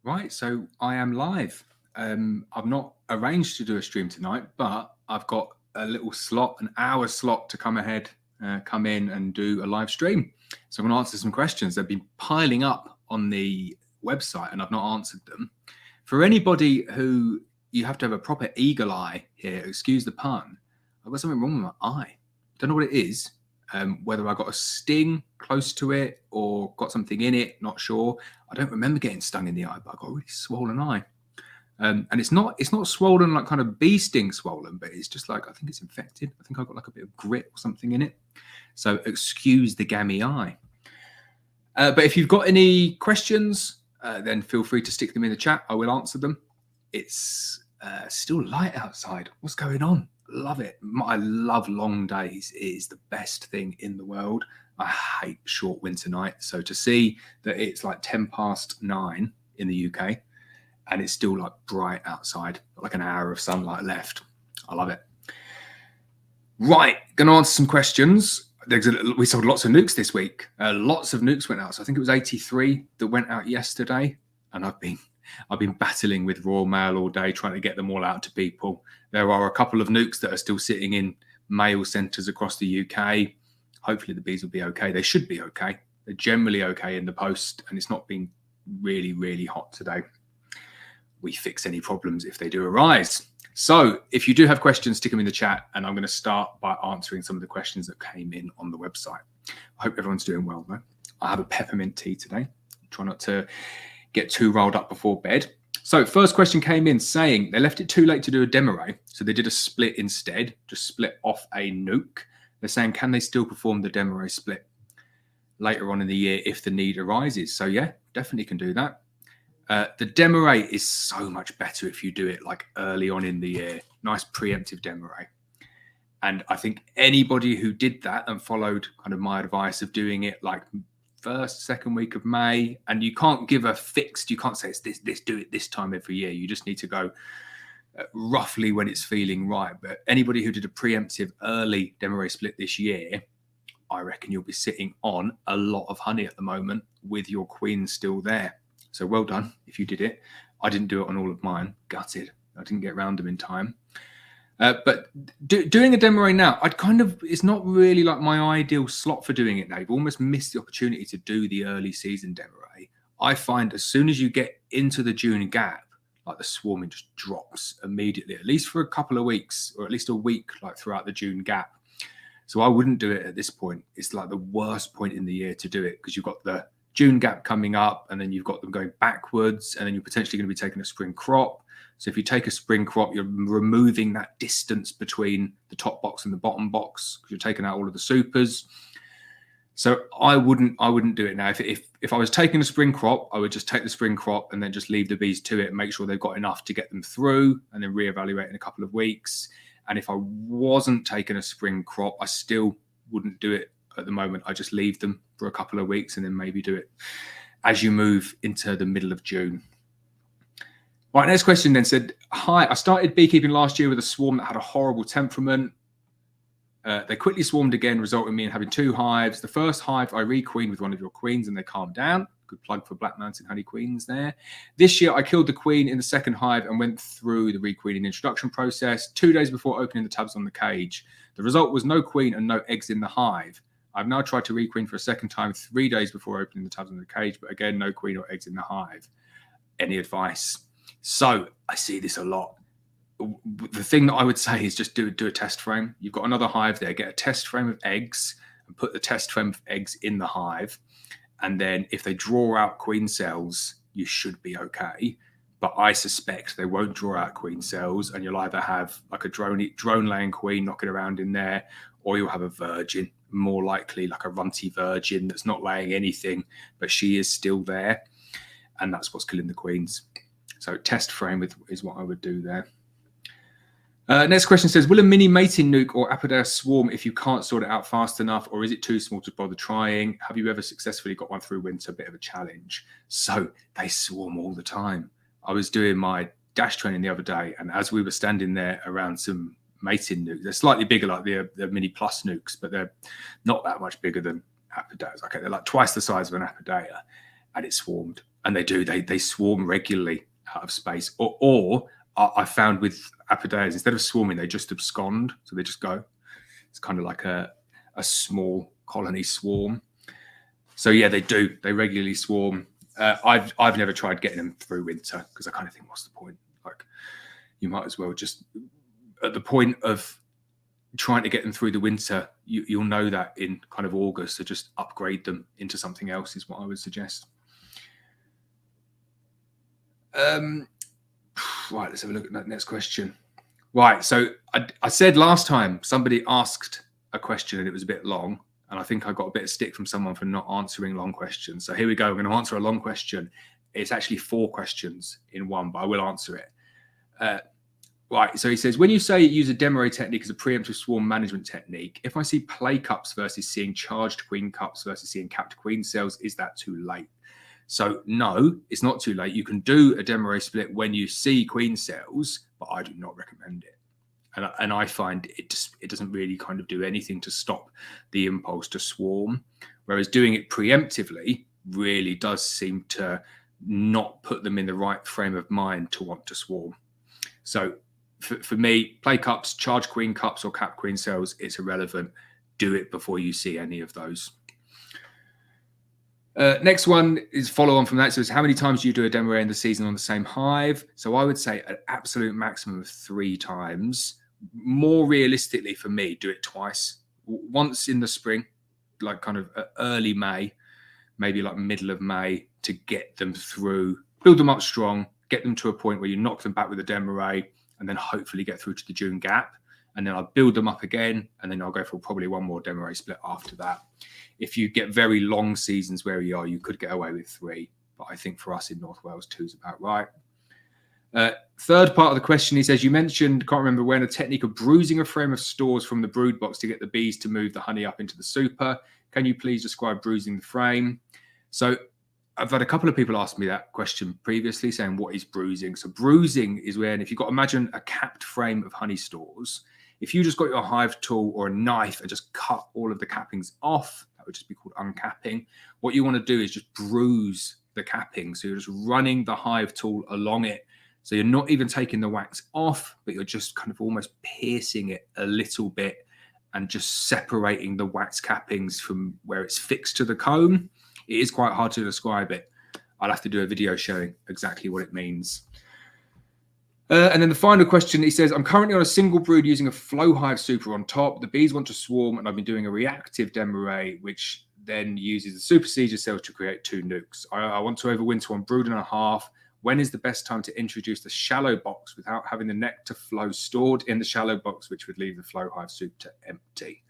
Right, so I am live. I've not arranged to do a stream tonight, but I've got a little slot, an hour slot to come in and do a live stream. So I'm going to answer some questions. They've been piling up on the website and I've not answered them. For anybody who you have to have a proper eagle eye here, excuse the pun, I've got something wrong with my eye. Don't know what it is. Whether I got a sting close to it or got something in it, not sure. I don't remember getting stung in the eye, but I got a really swollen eye. And it's not swollen like kind of bee sting swollen, but it's just like, I think it's infected. I think I got like a bit of grit or something in it. So excuse the gammy eye. But if you've got any questions, then feel free to stick them in the chat. I will answer them. It's still light outside. What's going on? Love it. I love long days. It is the best thing in the world. I hate short winter nights. So to see that it's like 9:10 in the UK and it's still like bright outside, like an hour of sunlight left. I love it. Right, going to answer some questions. We sold lots of nukes this week. Lots of nukes went out. So I think it was 83 that went out yesterday. And I've been battling with Royal Mail all day, trying to get them all out to people. There are a couple of nukes that are still sitting in mail centres across the UK. Hopefully the bees will be okay. They should be okay. They're generally okay in the post, and it's not been really, really hot today. We fix any problems if they do arise. So if you do have questions, stick them in the chat, and I'm going to start by answering some of the questions that came in on the website. I hope everyone's doing well, though. I have a peppermint tea today. Try not to get too rolled up before bed. So first question came in saying they left it too late to do a demoray, so they did a split instead, just split off a nuke. They're saying, can they still perform the demoray split later on in the year if the need arises? So yeah, definitely can do that. The demoray is so much better if you do it like early on in the year. Nice preemptive demoray. And I think anybody who did that and followed kind of my advice of doing it like first, second week of May, and you can't give a fixed, you can't say it's this, do it this time every year. You just need to go roughly when it's feeling right. But anybody who did a preemptive early demoray split this year, I reckon you'll be sitting on a lot of honey at the moment with your queen still there. So well done if you did it. I didn't do it on all of mine. Gutted. I didn't get around them in time. But doing a demoray now, it's not really like my ideal slot for doing it now. You've almost missed the opportunity to do the early season demoray. I find as soon as you get into the June gap, like the swarming just drops immediately, at least for a couple of weeks, or at least a week, like throughout the June gap. So I wouldn't do it at this point. It's like the worst point in the year to do it because you've got the June gap coming up and then you've got them going backwards and then you're potentially going to be taking a spring crop. So if you take a spring crop, you're removing that distance between the top box and the bottom box because you're taking out all of the supers. So I wouldn't do it now. If I was taking a spring crop, I would just take the spring crop and then just leave the bees to it and make sure they've got enough to get them through and then reevaluate in a couple of weeks. And if I wasn't taking a spring crop, I still wouldn't do it at the moment. I just leave them for a couple of weeks and then maybe do it as you move into the middle of June. Right, next question then said, hi, I started beekeeping last year with a swarm that had a horrible temperament. They quickly swarmed again, resulting in me in having 2 hives. The first hive, I requeened with one of your queens and they calmed down. Good plug for Black Mountain Honey Queens there. This year, I killed the queen in the second hive and went through the requeening introduction process 2 days before opening the tabs on the cage. The result was no queen and no eggs in the hive. I've now tried to requeen for a second time 3 days before opening the tabs on the cage, but again, no queen or eggs in the hive. Any advice? So I see this a lot. The thing that I would say is just do a test frame. You've got another hive there. Get a test frame of eggs and put the test frame of eggs in the hive. And then if they draw out queen cells, you should be okay. But I suspect they won't draw out queen cells and you'll either have like a drone laying queen knocking around in there, or you'll have a virgin, more likely like a runty virgin that's not laying anything, but she is still there. And that's what's killing the queens. So test frame is what I would do there. Next question says, will a mini mating nuke or apiary swarm if you can't sort it out fast enough, or is it too small to bother trying? Have you ever successfully got one through winter? Bit of a challenge. So they swarm all the time. I was doing my dash training the other day, and as we were standing there around some mating nukes, they're slightly bigger like the mini plus nukes, but they're not that much bigger than apidaias. Okay, they're like twice the size of an apidaia, and it swarmed And they do, they swarm regularly out of space. Or I found with apiaries, instead of swarming, they just abscond. So they just go. It's kind of like a small colony swarm. So yeah, they do. They regularly swarm. I've never tried getting them through winter because I kind of think, what's the point? Like, you might as well just, at the point of trying to get them through the winter, you'll know that in kind of August. So just upgrade them into something else is what I would suggest. Right, let's have a look at that next question. Right, so I said last time somebody asked a question and it was a bit long, and I think I got a bit of stick from someone for not answering long questions. So here we go. I'm going to answer a long question. It's actually 4 questions in one, but I will answer it. Right, so he says, when you say use a demo technique as a preemptive swarm management technique, if I see play cups versus seeing charged queen cups versus seeing capped queen cells, is that too late? So no, it's not too late. You can do a demo split when you see queen cells, but I do not recommend it. And I find it doesn't really kind of do anything to stop the impulse to swarm. Whereas doing it preemptively really does seem to not put them in the right frame of mind to want to swarm. So for me, play cups, charge queen cups or cap queen cells, it's irrelevant. Do it before you see any of those. Next one is follow on from that. So it's how many times do you do a demo in the season on the same hive? So I would say an absolute maximum of 3 times. More realistically for me, do it twice. Once in the spring, like kind of early May, maybe like middle of May, to get them through, build them up strong, get them to a point where you knock them back with a demo, and then hopefully get through to the June gap. And then I'll build them up again, and then I'll go for probably one more demo split after that. If you get very long seasons where you are, you could get away with 3. But I think for us in North Wales, 2 is about right. Third part of the question, he says, you mentioned, can't remember when, a technique of bruising a frame of stores from the brood box to get the bees to move the honey up into the super. Can you please describe bruising the frame? So I've had a couple of people ask me that question previously, saying, what is bruising? So bruising is when, if you've got, imagine a capped frame of honey stores, if you just got your hive tool or a knife and just cut all of the cappings off, that would just be called uncapping. What you want to do is just bruise the capping. So you're just running the hive tool along it. So you're not even taking the wax off, but you're just kind of almost piercing it a little bit and just separating the wax cappings from where it's fixed to the comb. It is quite hard to describe it. I'll have to do a video showing exactly what it means. And then the final question, he says, I'm currently on a single brood using a flow hive super on top. The bees want to swarm, and I've been doing a reactive demo, which then uses the super seizure cells to create 2 nukes. I want to overwinter on brood and a half. When is the best time to introduce the shallow box without having the nectar flow stored in the shallow box, which would leave the flow hive super empty?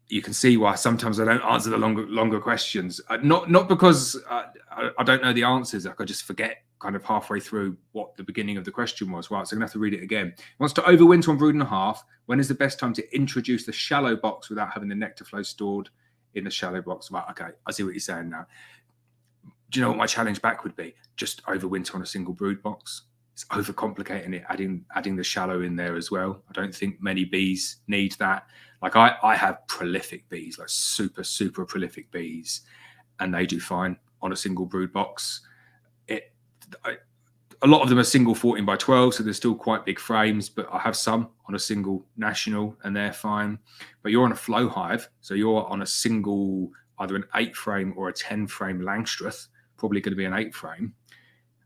You can see why sometimes I don't answer the longer questions. Not because I don't know the answers. I just forget kind of halfway through what the beginning of the question was. Right, so I'm going to have to read it again. Wants to overwinter on brood and a half. When is the best time to introduce the shallow box without having the nectar flow stored in the shallow box? Right, okay, I see what you're saying now. Do you know what my challenge back would be? Just overwinter on a single brood box. It's overcomplicating it, adding the shallow in there as well. I don't think many bees need that. Like I have prolific bees, like super prolific bees, and they do fine on a single brood box. A lot of them are single 14 by 12, so they're still quite big frames, but I have some on a single national and they're fine. But you're on a flow hive, so you're on a single, either an 8 frame or a 10 frame Langstroth, probably going to be an 8 frame.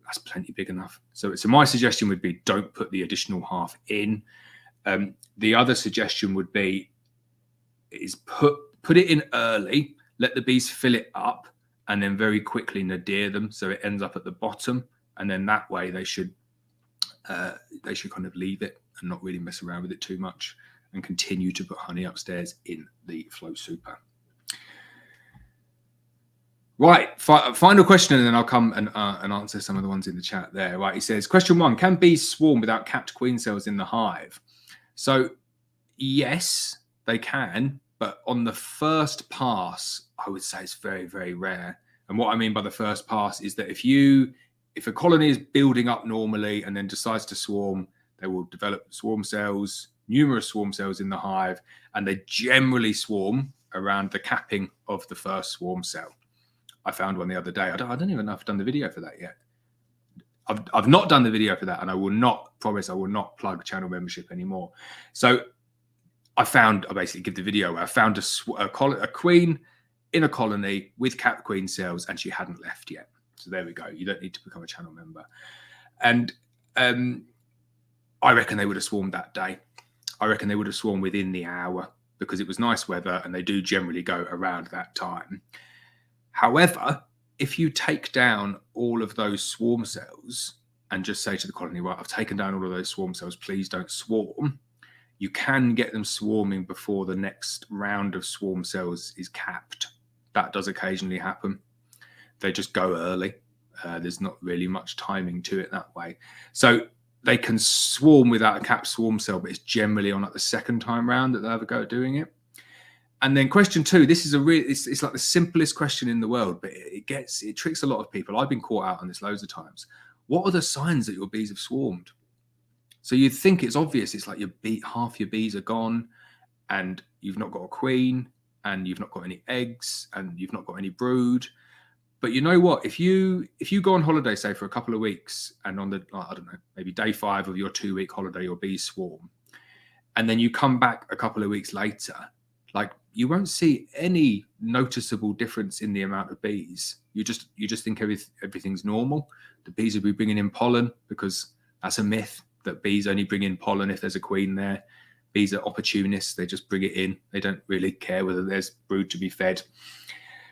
That's plenty big enough. So my suggestion would be don't put the additional half in. The other suggestion would be is put it in early, let the bees fill it up, and then very quickly nadir them so it ends up at the bottom, and then that way they should kind of leave it and not really mess around with it too much and continue to put honey upstairs in the flow super. Right, final question, and then I'll come and answer some of the ones in the chat there. Right, he says, question 1, can bees swarm without capped queen cells in the hive? So yes, they can, but on the first pass, I would say it's very, very rare. And what I mean by the first pass is that if a colony is building up normally and then decides to swarm, they will develop swarm cells, numerous swarm cells in the hive, and they generally swarm around the capping of the first swarm cell. I found one the other day. I don't even know if I've done the video for that yet. I've not done the video for that, and I will not promise I will not plug channel membership anymore. So I basically give the video where I found a queen in a colony with capped queen cells, and she hadn't left yet. So there we go. You don't need to become a channel member. And I reckon they would have swarmed that day. I reckon they would have swarmed within the hour because it was nice weather, and they do generally go around that time. However, if you take down all of those swarm cells and just say to the colony, right, I've taken down all of those swarm cells, please don't swarm, you can get them swarming before the next round of swarm cells is capped. That does occasionally happen. They just go early. There's not really much timing to it that way. So they can swarm without a capped swarm cell, but it's generally on like the second time round that they have a go at doing it. And then question 2, this is it's like the simplest question in the world, but it tricks a lot of people. I've been caught out on this loads of times. What are the signs that your bees have swarmed? So you'd think it's obvious. It's like half your bees are gone, and you've not got a queen, and you've not got any eggs, and you've not got any brood. But you know what? If you go on holiday, say for a couple of weeks, and on the, I don't know, maybe day 5 of your 2-week holiday, your bees swarm, and then you come back a couple of weeks later, like you won't see any noticeable difference in the amount of bees. You just think everything's normal. The bees will be bringing in pollen, because that's a myth that bees only bring in pollen if there's a queen there. Bees are opportunists. They just bring it in. They don't really care whether there's brood to be fed.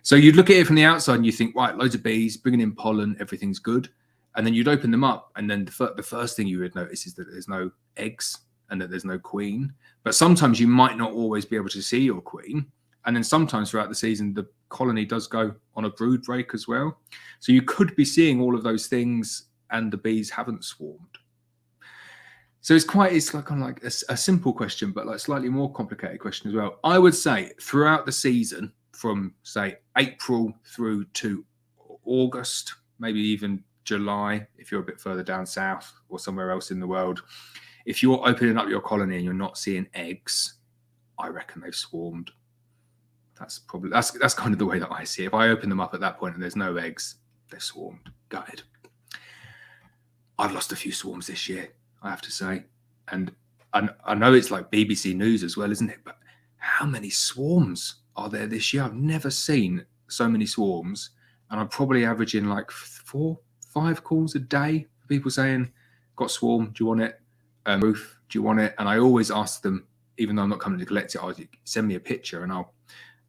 So you'd look at it from the outside and you think, right, loads of bees bringing in pollen, everything's good. And then you'd open them up, and then the first thing you would notice is that there's no eggs and that there's no queen. But sometimes you might not always be able to see your queen. And then sometimes throughout the season, the colony does go on a brood break as well. So you could be seeing all of those things and the bees haven't swarmed. So it's like kind of like a simple question, but like slightly more complicated question as well. I would say throughout the season, from say April through to August, maybe even July, if you're a bit further down south or somewhere else in the world, if you're opening up your colony and you're not seeing eggs, I reckon they've swarmed. That's kind of the way that I see it. If I open them up at that point and there's no eggs, they've swarmed. Gutted. I've lost a few swarms this year, I have to say. And I know it's like BBC News as well, isn't it? But how many swarms are there this year? I've never seen so many swarms. And I'm probably averaging like 4-5 calls a day. People saying, got swarm, do you want it? Roof, do you want it? And I always ask them, even though I'm not coming to collect it, I'll send me a picture and I'll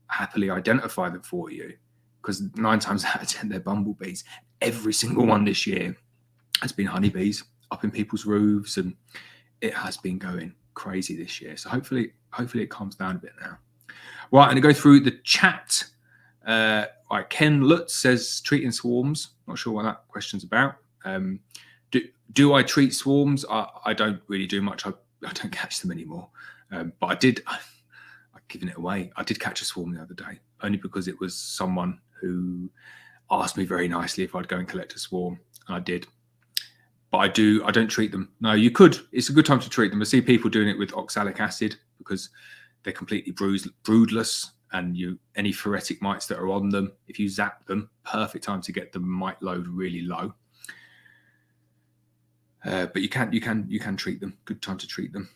happily identify them for you. Because 9 times out of 10, they're bumblebees. Every single one this year has been honeybees up in people's roofs, and it has been going crazy this year. So hopefully it calms down a bit now. Right, I'm going to go through the chat. Right, Ken Lutz says treating swarms. Not sure what that question's about. Do I treat swarms? I don't really do much. I don't catch them anymore. But I did. I've given it away. I did catch a swarm the other day, only because it was someone who asked me very nicely if I'd go and collect a swarm, and I did. But I don't treat them. No, you could. It's a good time to treat them. I see people doing it with oxalic acid because they're completely broodless, and any phoretic mites that are on them, if you zap them, perfect time to get the mite load really low. But you can treat them. Good time to treat them.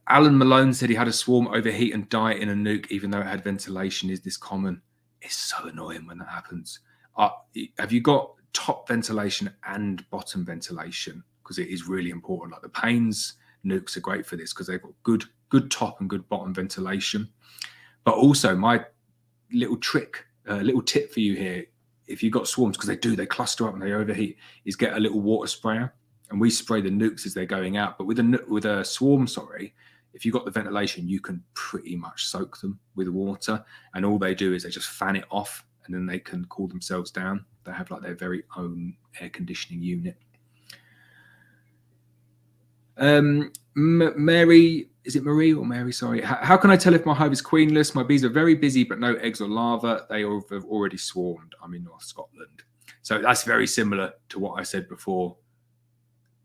Alan Malone said he had a swarm overheat and die in a nuke, even though it had ventilation. Is this common? It's so annoying when that happens. Have you got top ventilation and bottom ventilation? Because it is really important. Like the Paines nukes are great for this because they've got good top and good bottom ventilation. But also my little tip for you here, if you've got swarms, because they cluster up and they overheat, is get a little water sprayer, and we spray the nukes as they're going out. But with a swarm, if you've got the ventilation, you can pretty much soak them with water, and all they do is they just fan it off, and then they can cool themselves down. They have like their very own air conditioning unit. Mary, is it Marie or Mary? Sorry. How can I tell if my hive is queenless? My bees are very busy, but no eggs or larvae. They have already swarmed. I'm in North Scotland. So that's very similar to what I said before.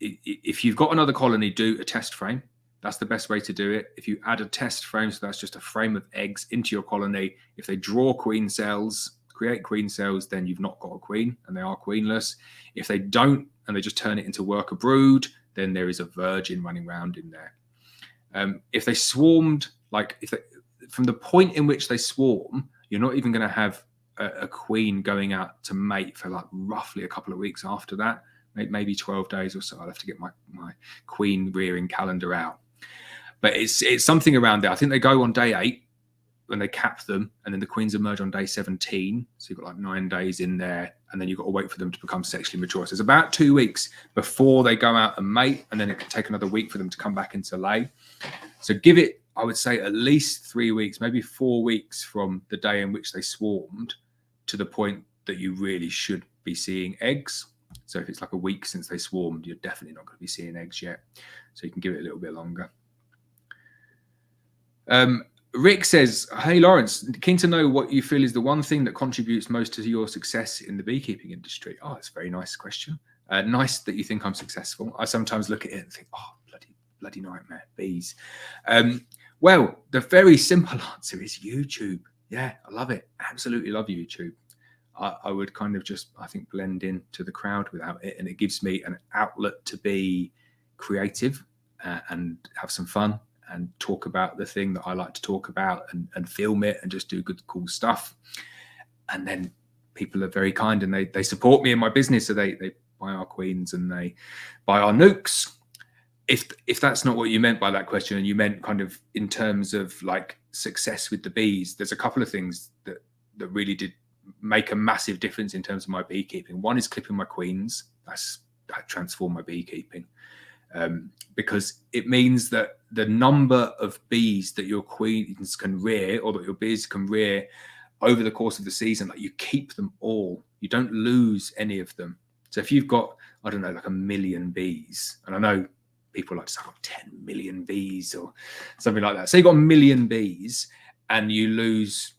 If you've got another colony, do a test frame. That's the best way to do it. If you add a test frame, so that's just a frame of eggs into your colony, if they draw queen cells, create queen cells, then you've not got a queen and they are queenless. If they don't and they just turn it into worker brood, then there is a virgin running around in there. If they swarmed, like from the point in which they swarm, you're not even going to have a queen going out to mate for like roughly a couple of weeks after that, maybe 12 days or so. I'll have to get my queen rearing calendar out. But it's something around there. I think they go on day 8 when they cap them, and then the queens emerge on day 17. So you've got like 9 days in there, and then you've got to wait for them to become sexually mature. So it's about 2 weeks before they go out and mate, and then it can take another week for them to come back into lay. So give it, I would say, at least 3 weeks, maybe 4 weeks from the day in which they swarmed to the point that you really should be seeing eggs. So if it's like a week since they swarmed, you're definitely not going to be seeing eggs yet. So you can give it a little bit longer. Rick says, hey, Laurence, keen to know what you feel is the one thing that contributes most to your success in the beekeeping industry. Oh, that's a very nice question. Nice that you think I'm successful. I sometimes look at it and think, oh, bloody nightmare, bees. Well, the very simple answer is YouTube. Yeah, I love it. Absolutely love YouTube. I would kind of just, I think, blend in to the crowd without it. And it gives me an outlet to be creative and have some fun and talk about the thing that I like to talk about and film it and just do good, cool stuff. And then people are very kind and they support me in my business. So they buy our queens and they buy our nukes. If that's not what you meant by that question, and you meant kind of in terms of like success with the bees, there's a couple of things that really did make a massive difference in terms of my beekeeping. One is clipping my queens. That transformed my beekeeping. Because it means that the number of bees that your queens can rear, or that your bees can rear over the course of the season, like you keep them all, you don't lose any of them. So if you've got, I don't know, like 1 million bees, and I know people like to say, 10 million bees or something like that. So you've got 1 million bees and you lose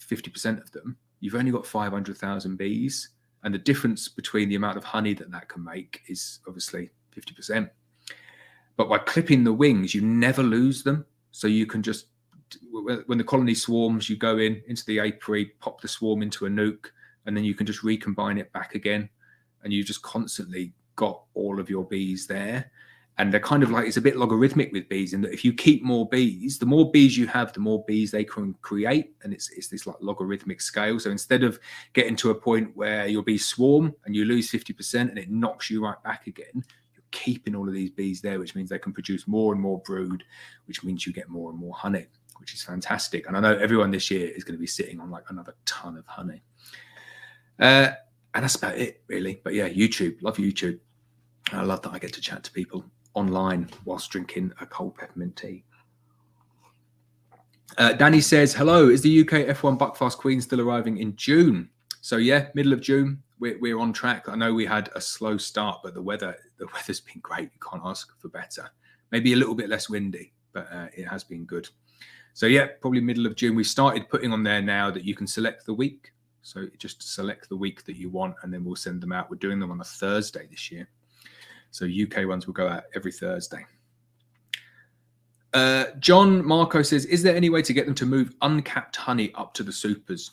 50% of them, you've only got 500,000 bees. And the difference between the amount of honey that can make is obviously 50%. But by clipping the wings, you never lose them. So you can just, when the colony swarms, you go into the apiary, pop the swarm into a nuke, and then you can just recombine it back again. And you've just constantly got all of your bees there. And they're kind of like, it's a bit logarithmic with bees in that if you keep more bees, the more bees you have, the more bees they can create. And it's this like logarithmic scale. So instead of getting to a point where your bees swarm and you lose 50% and it knocks you right back again, you're keeping all of these bees there, which means they can produce more and more brood, which means you get more and more honey, which is fantastic. And I know everyone this year is going to be sitting on like another ton of honey. And that's about it, really. But yeah, YouTube, love YouTube. I love that I get to chat to people online whilst drinking a cold peppermint tea. Danny says, hello, is the UK F1 Buckfast Queen still arriving in June? So yeah, middle of June, we're on track. I know we had a slow start, but the weather's been great. You can't ask for better. Maybe a little bit less windy, but it has been good. So yeah, probably middle of June. We started putting on there now that you can select the week. So just select the week that you want, and then we'll send them out. We're doing them on a Thursday this year. So UK ones will go out every Thursday. John Marco says, is there any way to get them to move uncapped honey up to the supers?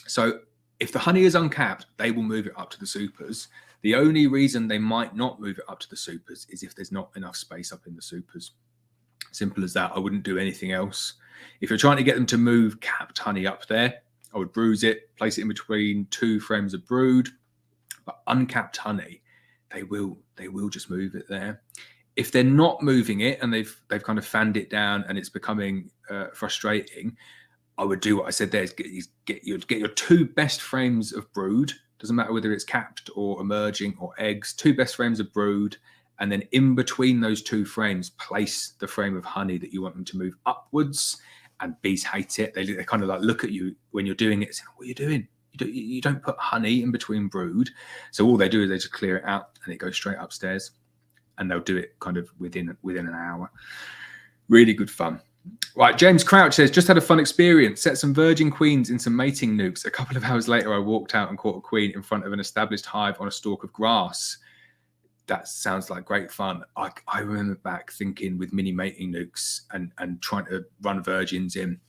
So if the honey is uncapped, they will move it up to the supers. The only reason they might not move it up to the supers is if there's not enough space up in the supers. Simple as that. I wouldn't do anything else. If you're trying to get them to move capped honey up there, I would bruise it, place it in between 2 frames of brood. But uncapped honey, they will just move it there. If they're not moving it and they've kind of fanned it down and it's becoming frustrating, I would do what I said there, is get your 2 best frames of brood. Doesn't matter whether it's capped or emerging or eggs, 2 best frames of brood. And then in between those 2 frames, place the frame of honey that you want them to move upwards. And bees hate it. They kind of like look at you when you're doing it, saying, what are you doing? You don't put honey in between brood. So all they do is they just clear it out and it goes straight upstairs. And they'll do it kind of within an hour. Really good fun. Right, James Crouch says, just had a fun experience. Set some virgin queens in some mating nukes. A couple of hours later, I walked out and caught a queen in front of an established hive on a stalk of grass. that sounds like great fun. I remember back thinking with mini mating nukes and trying to run virgins in.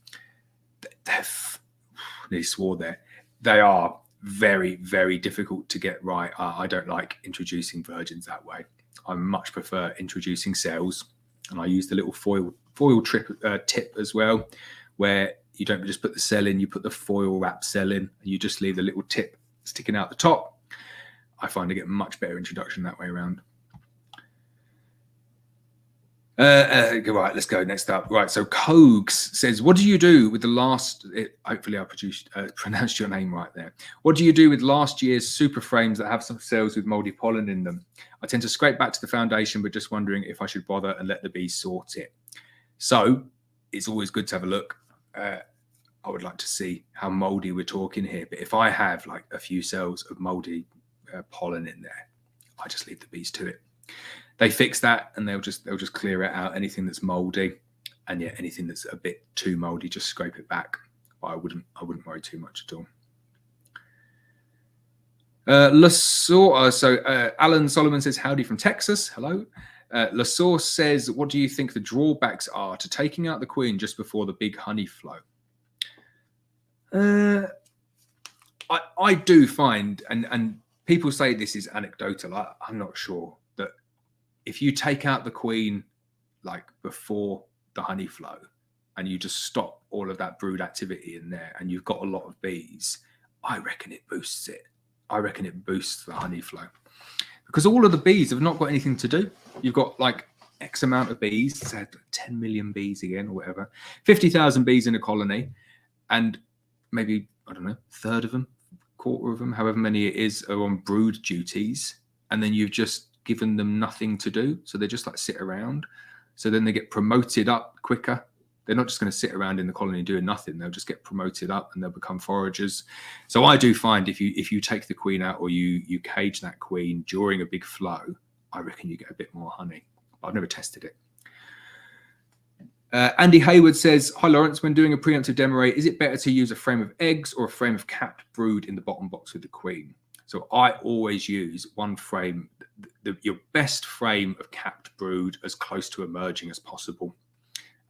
They swore there. They are very, very difficult to get right. I don't like introducing virgins that way. I much prefer introducing cells, and I use the little foil tip as well, where you don't just put the cell in, you put the foil wrap cell in, and you just leave the little tip sticking out the top. I find I get much better introduction that way around. Right, let's go next up. Right, so Kogs says, what do you do with the last, hopefully I pronounced your name right there. What do you do with last year's super frames that have some cells with moldy pollen in them? I tend to scrape back to the foundation, but just wondering if I should bother and let the bees sort it. So it's always good to have a look. I would like to see how moldy we're talking here, but if I have like a few cells of moldy pollen in there, I just leave the bees to it. They fix that and they'll just clear it out. Anything that's moldy, and yeah, anything that's a bit too moldy, just scrape it back. But I wouldn't worry too much at all. Alan Solomon says, howdy from Texas. Hello. Lasource says, what do you think the drawbacks are to taking out the queen just before the big honey flow? I do find, and people say this is anecdotal, I'm not sure, that if you take out the queen like before the honey flow and you just stop all of that brood activity in there and you've got a lot of bees, I reckon it boosts it. I reckon it boosts the honey flow, because all of the bees have not got anything to do. You've got like X amount of bees, say 10 million bees again or whatever, 50,000 bees in a colony, and maybe, I don't know, a third of them, quarter of them, however many it is, are on brood duties, and then you've just given them nothing to do, so they just like sit around. So then they get promoted up quicker. They're not just going to sit around in the colony doing nothing. They'll just get promoted up and they'll become foragers. So I do find if you take the queen out, or you cage that queen during a big flow, I reckon you get a bit more honey. I've never tested it. Andy Hayward says, hi Laurence, when doing a preemptive demo array, is it better to use a frame of eggs or a frame of capped brood in the bottom box with the queen? So I always use one frame, your best frame of capped brood as close to emerging as possible.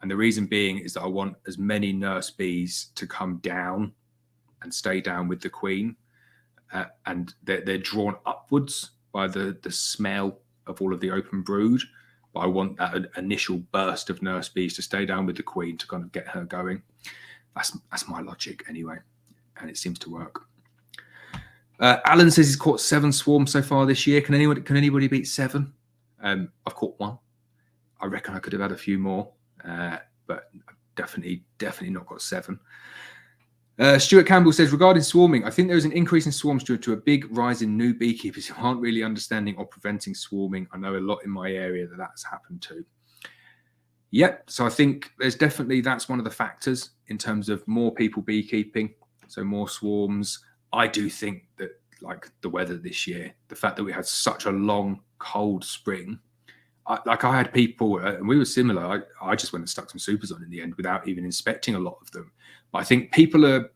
And the reason being is that I want as many nurse bees to come down and stay down with the queen. And they're drawn upwards by the smell of all of the open brood. But I want that initial burst of nurse bees to stay down with the queen to kind of get her going. That's my logic anyway. And it seems to work. Alan says he's caught 7 swarms so far this year. Can anybody beat 7? I've caught 1. I reckon I could have had a few more, but I've definitely not got 7. Stuart Campbell says, regarding swarming, I think there is an increase in swarms due to a big rise in new beekeepers who aren't really understanding or preventing swarming. I know a lot in my area that's happened to. Yep, so I think that's one of the factors in terms of more people beekeeping, so more swarms. I do think that, like the weather this year, the fact that we had such a long, cold spring, I had people, and we were similar. I just went and stuck some supers on in the end without even inspecting a lot of them. But I think people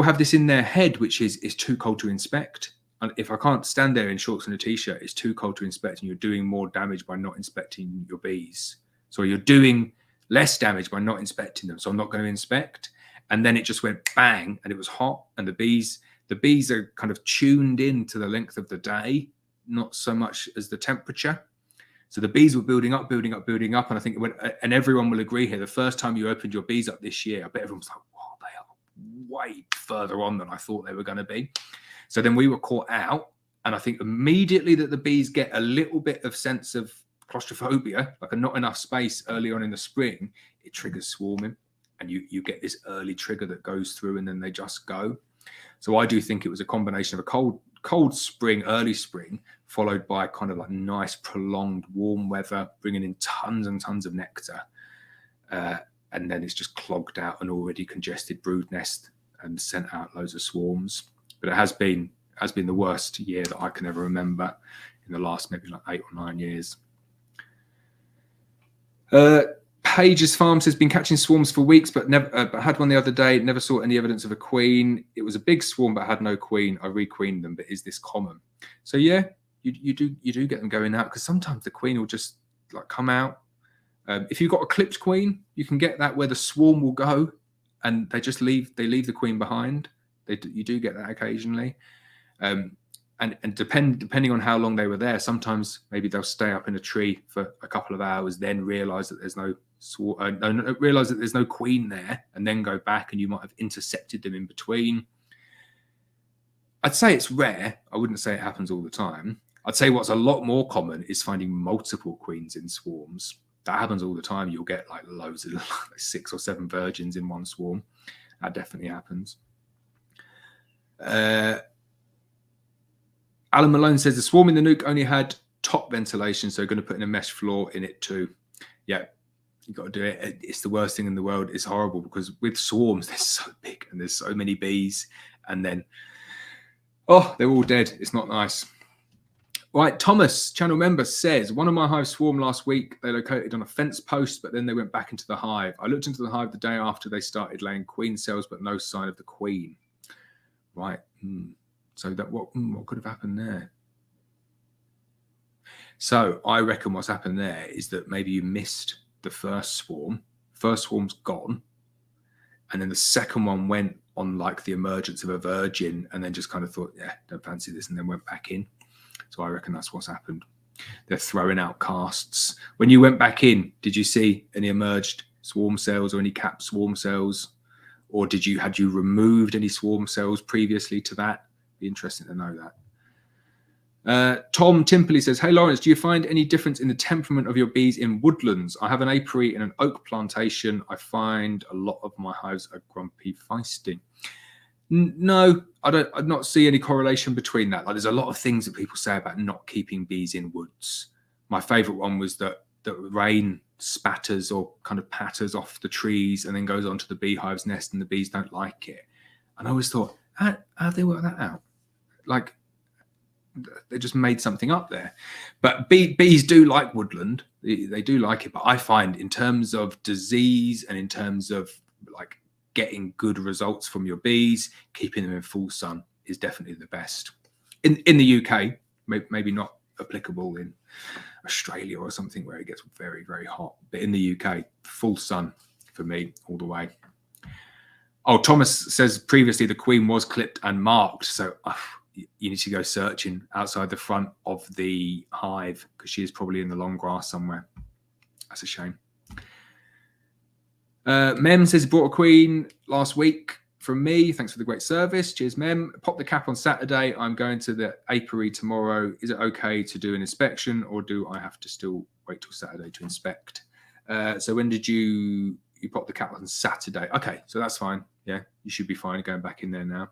have this in their head, which is too cold to inspect. And if I can't stand there in shorts and a t-shirt, it's too cold to inspect, and you're doing more damage by not inspecting your bees. So you're doing less damage by not inspecting them. So I'm not going to inspect. And then it just went bang, and it was hot, and the bees are kind of tuned in to the length of the day, not so much as the temperature. So the bees were building up, and I think and everyone will agree here, the first time you opened your bees up this year, I bet everyone was like, wow, they are way further on than I thought they were going to be. So then we were caught out, and I think immediately that the bees get a little bit of sense of claustrophobia, like a not enough space early on in the spring, it triggers swarming. And you get this early trigger that goes through, and then they just go. So I do think it was a combination of a cold spring, early spring, followed by kind of like nice prolonged warm weather, bringing in tons and tons of nectar. And then it's just clogged out an already congested brood nest and sent out loads of swarms. But it has been the worst year that I can ever remember in the last maybe like 8 or 9 years. Page's Farm says, been catching swarms for weeks, but had one the other day. Never saw any evidence of a queen. It was a big swarm, but had no queen. I requeened them, but is this common? So yeah, you do get them going out, because sometimes the queen will just like come out. If you've got a clipped queen, you can get that where the swarm will go, and they just leave the queen behind. You do get that occasionally, and depending on how long they were there, sometimes maybe they'll stay up in a tree for a couple of hours, then realize that there's realize that there's no queen there, and then go back, and you might have intercepted them in between. I'd say it's rare. I wouldn't say it happens all the time. I'd say what's a lot more common is finding multiple queens in swarms. That happens all the time. You'll get like loads of 6 or 7 virgins in one swarm. That definitely happens. Alan Malone says the swarm in the nuke only had top ventilation, so going to put in a mesh floor in it too. Yeah, you got to do it. It's the worst thing in the world. It's horrible because with swarms, they're so big and there's so many bees, and then they're all dead. It's not nice. Right, Thomas, channel member, says, one of my hives swarmed last week. They located on a fence post, but then they went back into the hive. I looked into the hive the day after they started laying queen cells, but no sign of the queen. Right. So that what could have happened there? So I reckon what's happened there is that maybe you missed the first swarm. First swarm's gone. And then the second one went on like the emergence of a virgin, and then just kind of thought, yeah, don't fancy this, and then went back in. So I reckon that's what's happened. They're throwing out casts. When you went back in, did you see any emerged swarm cells or any capped swarm cells? Or had you removed any swarm cells previously to that? Be interesting to know that. Tom Timperley says, hey, Laurence, do you find any difference in the temperament of your bees in woodlands? I have an apiary in an oak plantation. I find a lot of my hives are grumpy feisty. No, I not see any correlation between that. Like, there's a lot of things that people say about not keeping bees in woods. My favorite one was that rain spatters or kind of patters off the trees and then goes onto the beehive's nest, and the bees don't like it. And I always thought, how have they worked that out? Like, they just made something up there. But bees do like woodland. They do like it. But I find in terms of disease and in terms of like getting good results from your bees, keeping them in full sun is definitely the best. In the UK, maybe not applicable in Australia or something where it gets very, very hot. But in the UK, full sun for me all the way. Oh, Thomas says previously the queen was clipped and marked. So you need to go searching outside the front of the hive because she is probably in the long grass somewhere. That's a shame. Mem says brought a queen last week from me. Thanks for the great service. Cheers, Mem. Pop the cap on Saturday. I'm going to the apiary tomorrow. Is it okay to do an inspection, or do I have to still wait till Saturday to inspect? So when did you pop the cap on Saturday? Okay, so that's fine. Yeah, you should be fine going back in there now.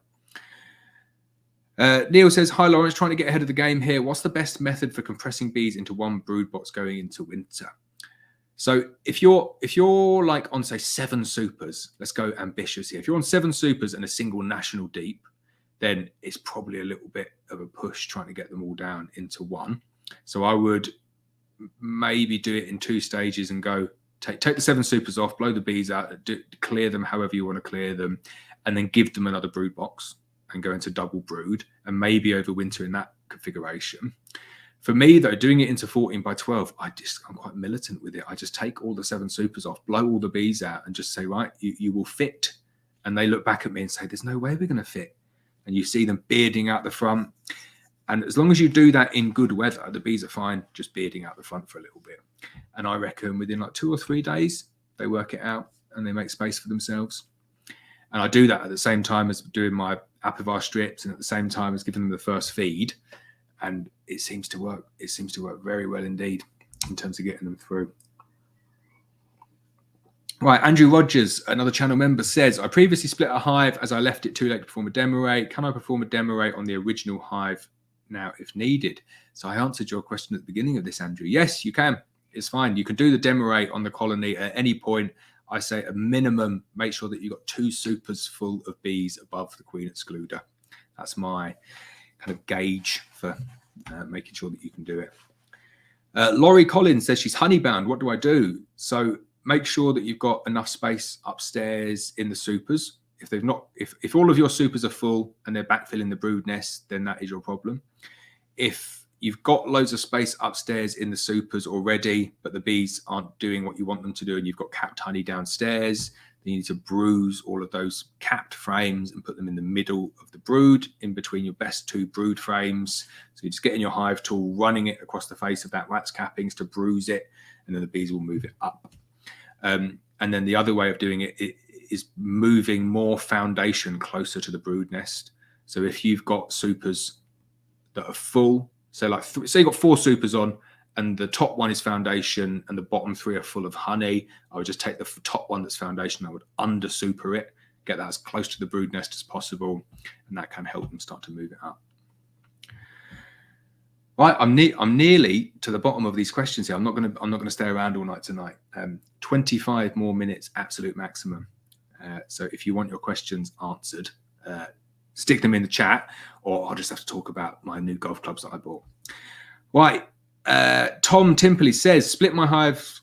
Neil says, hi, Laurence, trying to get ahead of the game here. What's the best method for compressing bees into one brood box going into winter? So if you're like on, say, 7 supers, let's go ambitious here. If you're on 7 supers and a single national deep, then it's probably a little bit of a push trying to get them all down into one. So I would maybe do it in 2 stages and go take the 7 supers off, blow the bees out, clear them however you want to clear them, and then give them another brood box and go into double brood and maybe overwinter in that configuration. For me, though, doing it into 14 by 12, I'm quite militant with it. I just take all the 7 supers off, blow all the bees out, and just say, right, you will fit. And they look back at me and say, there's no way we're going to fit. And you see them bearding out the front. And as long as you do that in good weather, the bees are fine just bearding out the front for a little bit. And I reckon within like 2 or 3 days, they work it out and they make space for themselves. And I do that at the same time as doing my apiary strips and at the same time as giving them the first feed. And it seems to work. It seems to work very well indeed in terms of getting them through. Right, Andrew Rogers, another channel member, says, I previously split a hive as I left it too late to perform a demo rate. Can I perform a demo rate on the original hive now if needed? So I answered your question at the beginning of this, Andrew. Yes, you can. It's fine. You can do the demo rate on the colony at any point. I say a minimum, make sure that you've got 2 supers full of bees above the queen excluder. That's my kind of gauge for making sure that you can do it. Laurie Collins says she's honeybound. What do I do? So make sure that you've got enough space upstairs in the supers. If they've not, if all of your supers are full and they're backfilling the brood nest, then that is your problem. If you've got loads of space upstairs in the supers already, but the bees aren't doing what you want them to do, and you've got capped honey downstairs. You need to bruise all of those capped frames and put them in the middle of the brood, in between your best 2 brood frames. So you just get in your hive tool, running it across the face of that wax cappings to bruise it, and then the bees will move it up. And then the other way of doing it is moving more foundation closer to the brood nest. So if you've got supers that are full, so like say you've got 4 supers on, and the top one is foundation and the bottom 3 are full of honey, I would just take the top one that's foundation, I would under super it, get that as close to the brood nest as possible, and that can help them start to move it up. Right, I'm nearly to the bottom of these questions here. I'm not gonna stay around all night tonight. 25 more minutes, absolute maximum. So if you want your questions answered, stick them in the chat, or I'll just have to talk about my new golf clubs that I bought. Right. Tom Timperley says, split my hive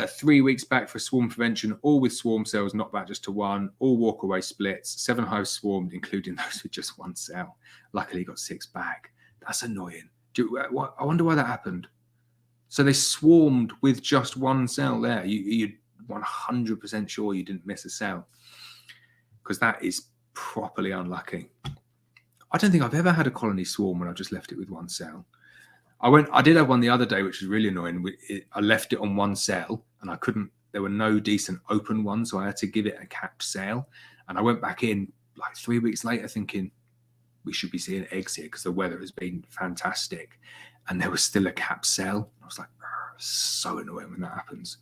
3 weeks back for swarm prevention, all with swarm cells, not back just to 1, all walk away splits, 7 hives swarmed, including those with just 1 cell. Luckily got 6 back. That's annoying. I wonder why that happened. So they swarmed with just 1 cell there. You're 100% sure you didn't miss a cell, because that is properly unlucky. I don't think I've ever had a colony swarm when I just left it with 1 cell. I did have one the other day, which was really annoying. I left it on 1 cell, and there were no decent open ones, so I had to give it a capped cell. And I went back in like 3 weeks later thinking we should be seeing eggs here because the weather has been fantastic, and there was still a capped cell. I was like, so annoying when that happens.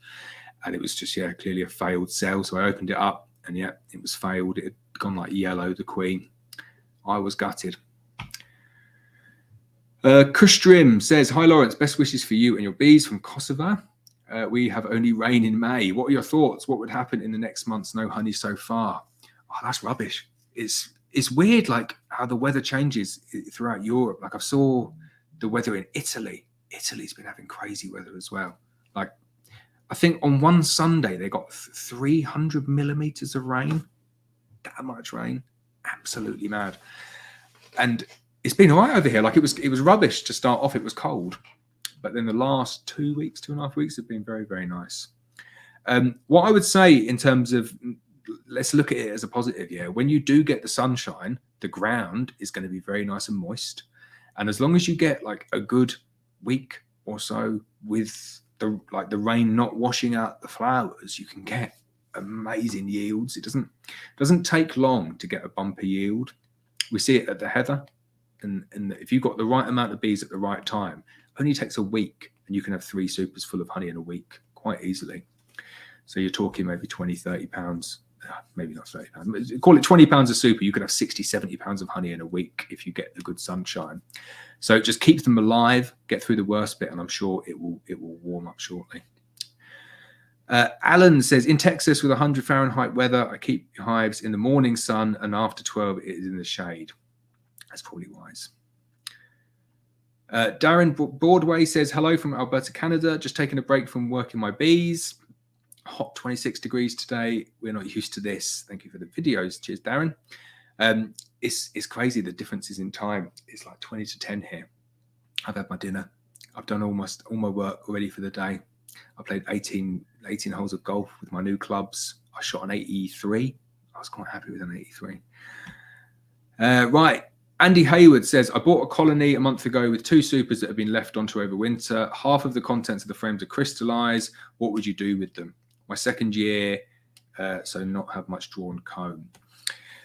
And it was just, clearly a failed cell. So I opened it up, and it was failed. It had gone like yellow, the queen. I was gutted. Kustrim says, hi Laurence, best wishes for you and your bees from Kosovo. We have only rain in May. What are your thoughts? What would happen in the next months? No honey so far. Oh, that's rubbish. It's weird, like how the weather changes throughout Europe. Like I saw the weather in Italy. Italy's been having crazy weather as well. Like I think on one Sunday they got 300 millimeters of rain. That much rain. Absolutely mad. And it's been all right over here. Like it was rubbish to start off. It was cold, but then the last 2 weeks, 2.5 weeks have been very, very nice. What I would say in terms of, let's look at it as a positive. Yeah, when you do get the sunshine, the ground is going to be very nice and moist, and as long as you get like a good week or so with the rain not washing out the flowers, you can get amazing yields. It doesn't take long to get a bumper yield. We see it at the heather. And if you've got the right amount of bees at the right time, it only takes a week, and you can have 3 supers full of honey in a week quite easily. So you're talking maybe 20, 30 pounds, maybe not 30 pounds, call it 20 pounds a super. You could have 60, 70 pounds of honey in a week if you get the good sunshine. So it just keeps them alive, get through the worst bit, and I'm sure it will warm up shortly. Alan says, in Texas with 100 Fahrenheit weather, I keep hives in the morning sun, and after 12 it is in the shade. That's probably wise. Darren Broadway says, hello from Alberta, Canada. Just taking a break from working my bees. Hot 26 degrees today. We're not used to this. Thank you for the videos. Cheers, Darren. It's crazy, the differences in time. It's like 20 to 10 here. I've had my dinner. I've done almost all my work already for the day. I played 18 holes of golf with my new clubs. I shot an 83. I was quite happy with an 83. Right. Andy Hayward says, I bought a colony a month ago with 2 supers that have been left onto over winter. Half of the contents of the frames are crystallized. What would you do with them? My second year, so not have much drawn comb.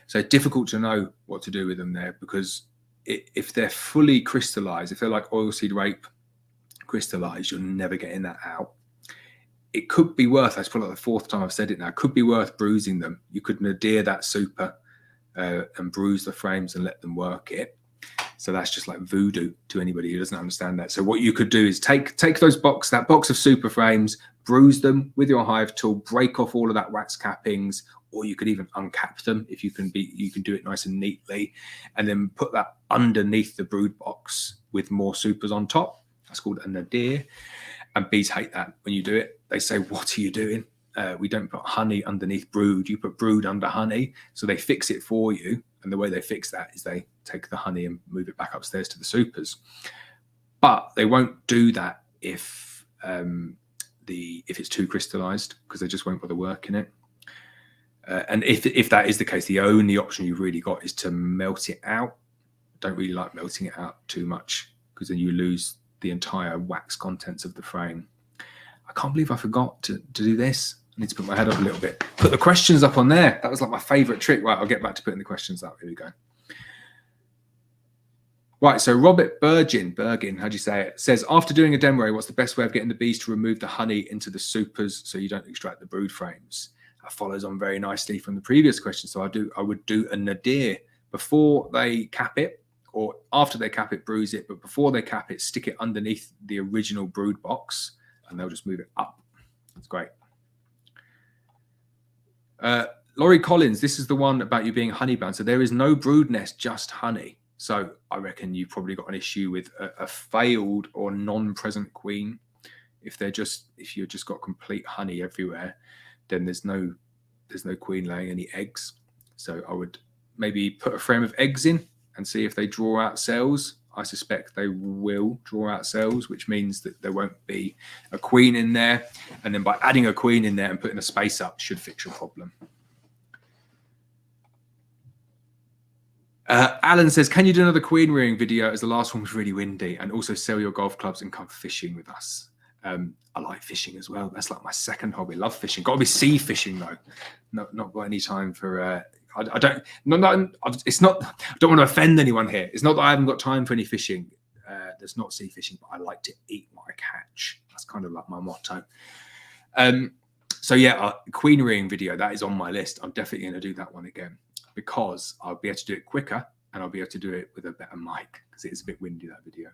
So difficult to know what to do with them there, because if they're fully crystallized, if they're like oilseed rape crystallized, you're never getting that out. It could be worth, that's probably like the 4th time I've said it now, it could be worth bruising them. You could nadir that super and bruise the frames and let them work it. So that's just like voodoo to anybody who doesn't understand that. So what you could do is take that box of super frames, bruise them with your hive tool, break off all of that wax cappings, or you could even uncap them if you can do it nice and neatly, and then put that underneath the brood box with more supers on top. That's called a nadir. And bees hate that when you do it. They say, what are you doing? We don't put honey underneath brood. You put brood under honey. So they fix it for you. And the way they fix that is they take the honey and move it back upstairs to the supers. but they won't do that if it's too crystallized, because they just won't bother working it. And if that is the case, the only option you've really got is to melt it out. Don't really like melting it out too much, because then you lose the entire wax contents of the frame. I can't believe I forgot to do this. I need to put my head up a little bit. Put the questions up on there. That was like my favorite trick. Right, I'll get back to putting the questions up. Here we go. Right, so Robert Bergin, how do you say it? Says, after doing a demo, what's the best way of getting the bees to remove the honey into the supers so you don't extract the brood frames? That follows on very nicely from the previous question. So I would do a nadir before they cap it, or after they cap it, bruise it. But before they cap it, stick it underneath the original brood box, and they'll just move it up. That's great. Laurie Collins, this is the one about you being honey bound. So there is no brood nest, just honey. So I reckon you've probably got an issue with a failed or non-present queen. If you've just got complete honey everywhere, then there's no queen laying any eggs. So I would maybe put a frame of eggs in and see if they draw out cells. I suspect they will draw out cells, which means that there won't be a queen in there. And then by adding a queen in there and putting a space up should fix your problem. Alan says, can you do another queen rearing video, as the last one was really windy, and also sell your golf clubs and come fishing with us? I like fishing as well. That's like my second hobby. Love fishing. Got to be sea fishing though. Not got any time for. It's not. I don't want to offend anyone here. It's not that I haven't got time for any fishing. There's not sea fishing, but I like to eat what I catch. That's kind of like my motto. So yeah, queen rearing video, that is on my list. I'm definitely going to do that one again, because I'll be able to do it quicker and I'll be able to do it with a better mic, because it is a bit windy, that video.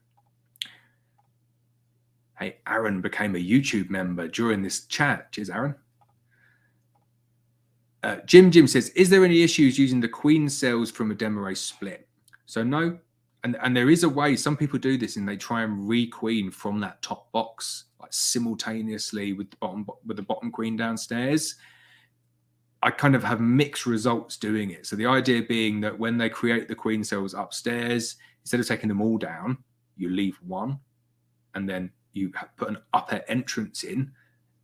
Hey, Aaron became a YouTube member during this chat. Cheers, Aaron. Jim says, is there any issues using the queen cells from a demo split? So no, and there is a way. Some people do this and they try and re-queen from that top box, like simultaneously with the bottom queen downstairs. I kind of have mixed results doing it. So the idea being that when they create the queen cells upstairs, instead of taking them all down, you leave one, and then you put an upper entrance in,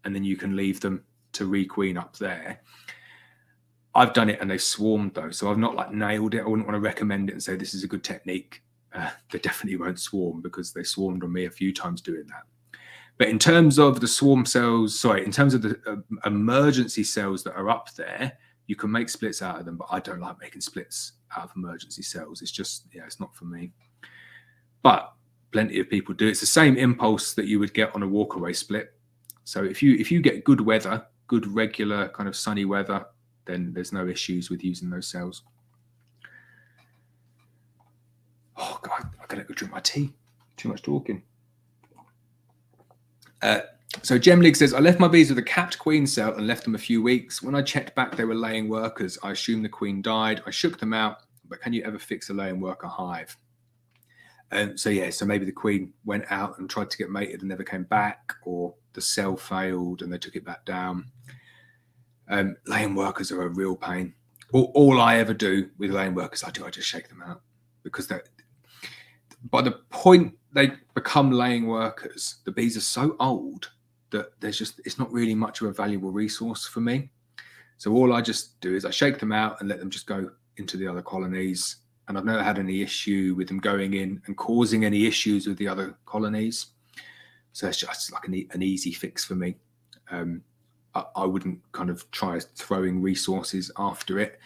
and then you can leave them to re-queen up there. I've done it and they've swarmed though, so I've not like nailed it. I wouldn't want to recommend it and say this is a good technique. They definitely won't swarm, because they swarmed on me a few times doing that. But in terms of the swarm cells, in terms of the emergency cells that are up there, you can make splits out of them, but I don't like making splits out of emergency cells. It's just, it's not for me. But plenty of people do. It's the same impulse that you would get on a walkaway split. So if you get good weather, good regular kind of sunny weather, then there's no issues with using those cells. Oh God, I gotta go drink my tea. Too much talking. So Gemlig says, I left my bees with a capped queen cell and left them a few weeks. When I checked back, they were laying workers. I assumed the queen died. I shook them out, but can you ever fix a laying worker hive? So maybe the queen went out and tried to get mated and never came back, or the cell failed and they took it back down. Laying workers are a real pain. All I ever do with laying workers, I just shake them out, because by the point they become laying workers, the bees are so old that it's not really much of a valuable resource for me. So all I just do is I shake them out and let them just go into the other colonies. And I've never had any issue with them going in and causing any issues with the other colonies. So it's just like an easy fix for me. I wouldn't kind of try throwing resources after it.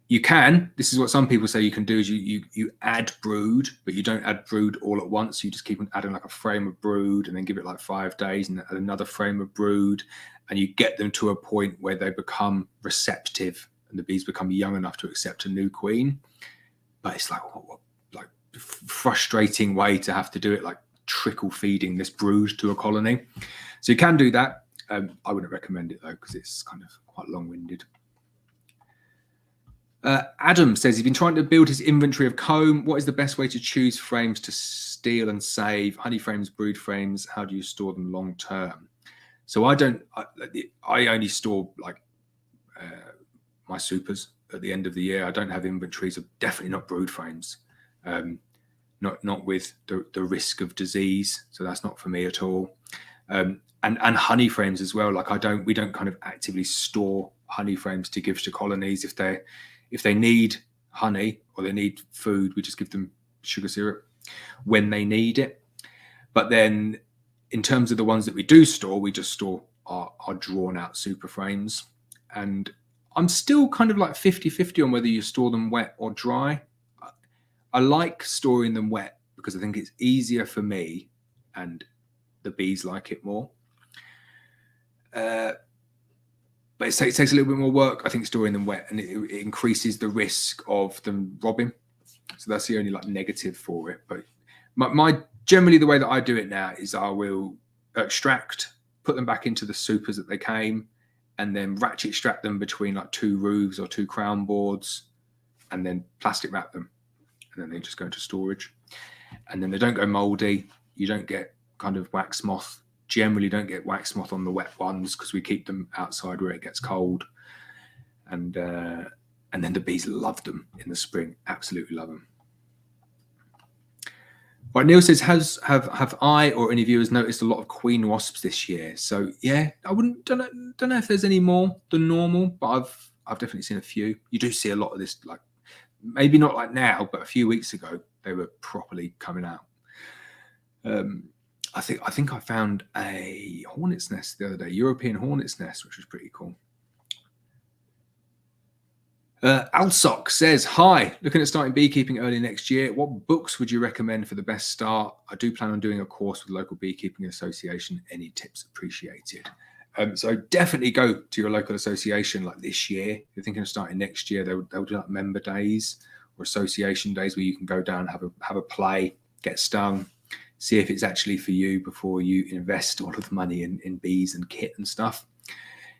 You can. This is what some people say you can do, is you add brood, but you don't add brood all at once. You just keep on adding like a frame of brood and then give it like 5 days and add another frame of brood. And you get them to a point where they become receptive and the bees become young enough to accept a new queen. But it's like, like frustrating way to have to do it, like trickle feeding this brood to a colony. So you can do that. I wouldn't recommend it though, because it's kind of quite long-winded. Adam says he's been trying to build his inventory of comb. What is the best way to choose frames to steal and save? Honey frames, brood frames, how do you store them long term? So I only store like my supers at the end of the year. I don't have inventories of, definitely not brood frames. not with the risk of disease. So that's not for me at all. And honey frames as well. Like we don't kind of actively store honey frames to give to colonies. If they need honey or they need food, we just give them sugar syrup when they need it. But then in terms of the ones that we do store, we just store our drawn out super frames. And I'm still kind of like 50-50 on whether you store them wet or dry. I like storing them wet because I think it's easier for me and the bees like it more. But it takes a little bit more work, I think, storing them wet, and it increases the risk of them robbing. So that's the only like negative for it. But my generally the way that I do it now is I will extract, put them back into the supers that they came, and then ratchet extract them between like 2 roofs or 2 crown boards, and then plastic wrap them, and then they just go into storage. And then they don't go moldy. You don't get kind of wax moth. Generally don't get wax moth on the wet ones because we keep them outside where it gets cold. And then the bees love them in the spring. Absolutely love them. Right, Neil says, have I or any viewers noticed a lot of queen wasps this year? So yeah, I don't know if there's any more than normal, but I've definitely seen a few. You do see a lot of this, like maybe not like now, but a few weeks ago they were properly coming out. I think I found a hornet's nest the other day, European hornet's nest, which was pretty cool. Alsoc says, hi, looking at starting beekeeping early next year. What books would you recommend for the best start? I do plan on doing a course with the local beekeeping association. Any tips appreciated? So definitely go to your local association like this year. If you're thinking of starting next year, they'll do like member days or association days where you can go down, have a play, get stung, see if it's actually for you before you invest all of the money in bees and kit and stuff.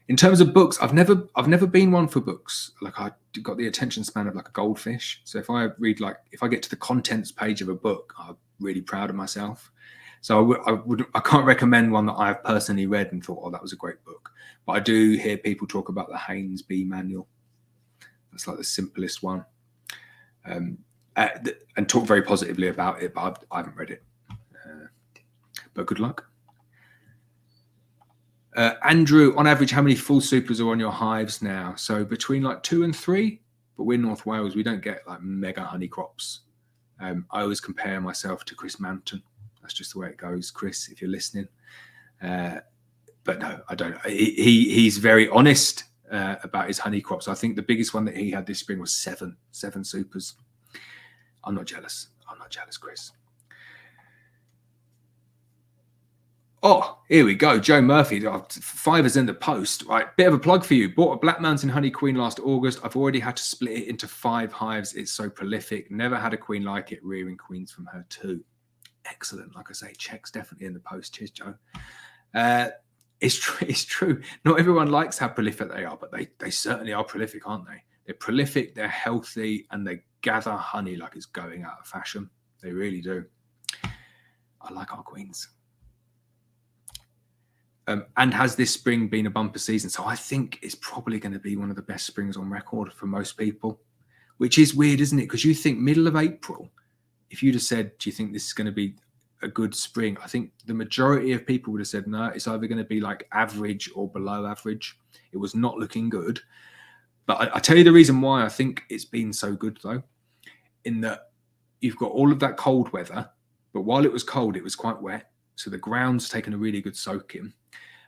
In terms of books, I've never been one for books. Like I got the attention span of like a goldfish. So if I get to the contents page of a book, I'm really proud of myself. So I can't recommend one that I've personally read and thought, oh, that was a great book. But I do hear people talk about the Haynes Bee Manual. That's like the simplest one, and talk very positively about it. But I haven't read it. But good luck. Andrew, on average, how many full supers are on your hives now? So between like 2 and 3, but we're in North Wales. We don't get like mega honey crops. I always compare myself to Chris Manton. That's just the way it goes, Chris, if you're listening. But no, I don't. He's very honest about his honey crops. I think the biggest one that he had this spring was 7 supers. I'm not jealous. I'm not jealous, Chris. Oh, here we go. Joe Murphy, $5 in the post. Right, bit of a plug for you. Bought a Black Mountain honey queen last August. I've already had to split it into 5 hives. It's so prolific. Never had a queen like it, rearing queens from her too. Excellent. Like I say, checks definitely in the post. Cheers, Joe. It's true. Not everyone likes how prolific they are, but they certainly are prolific, aren't they? They're prolific, they're healthy, and they gather honey like it's going out of fashion. They really do. I like our queens. And has this spring been a bumper season? So I think it's probably going to be one of the best springs on record for most people, which is weird, isn't it? Because you think middle of April, if you'd have said, do you think this is going to be a good spring? I think the majority of people would have said, no, it's either going to be like average or below average. It was not looking good. But I tell you the reason why I think it's been so good, though, in that you've got all of that cold weather, but while it was cold, it was quite wet. So the ground's taken a really good soaking.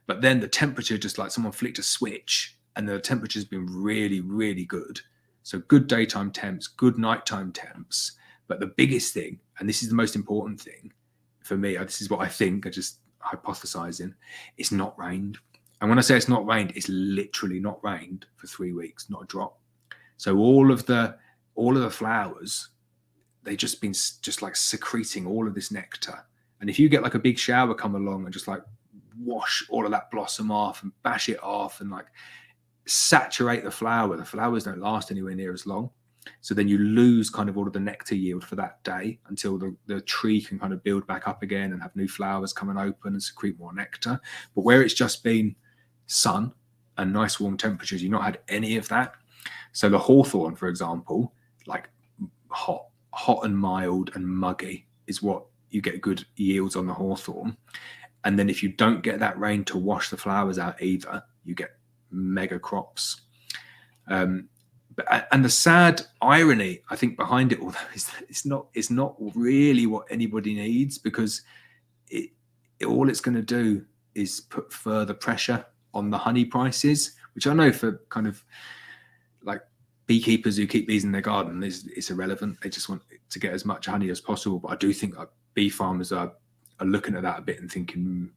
But then the temperature, just like someone flicked a switch, and the temperature's been really, really good. So good daytime temps, good nighttime temps. But the biggest thing, and this is the most important thing for me, this is what I think, I just hypothesizing, it's not rained. And when I say it's not rained, it's literally not rained for 3 weeks, not a drop. So all of the flowers, they've just been just like secreting all of this nectar. And if you get like a big shower come along and just like wash all of that blossom off and bash it off and like saturate the flowers don't last anywhere near as long. So then you lose kind of all of the nectar yield for that day until the tree can kind of build back up again and have new flowers come and open and secrete more nectar. But where it's just been sun and nice warm temperatures, you've not had any of that. So the hawthorn, for example, like hot hot and mild and muggy is what you get good yields on the hawthorn. And then if you don't get that rain to wash the flowers out either, you get mega crops. And the sad irony, I think, behind it all, is that it's not really what anybody needs, because all it's going to do is put further pressure on the honey prices, which I know for kind of like beekeepers who keep bees in their garden it's irrelevant. They just want to get as much honey as possible. But I do think bee farmers are looking at that a bit and thinking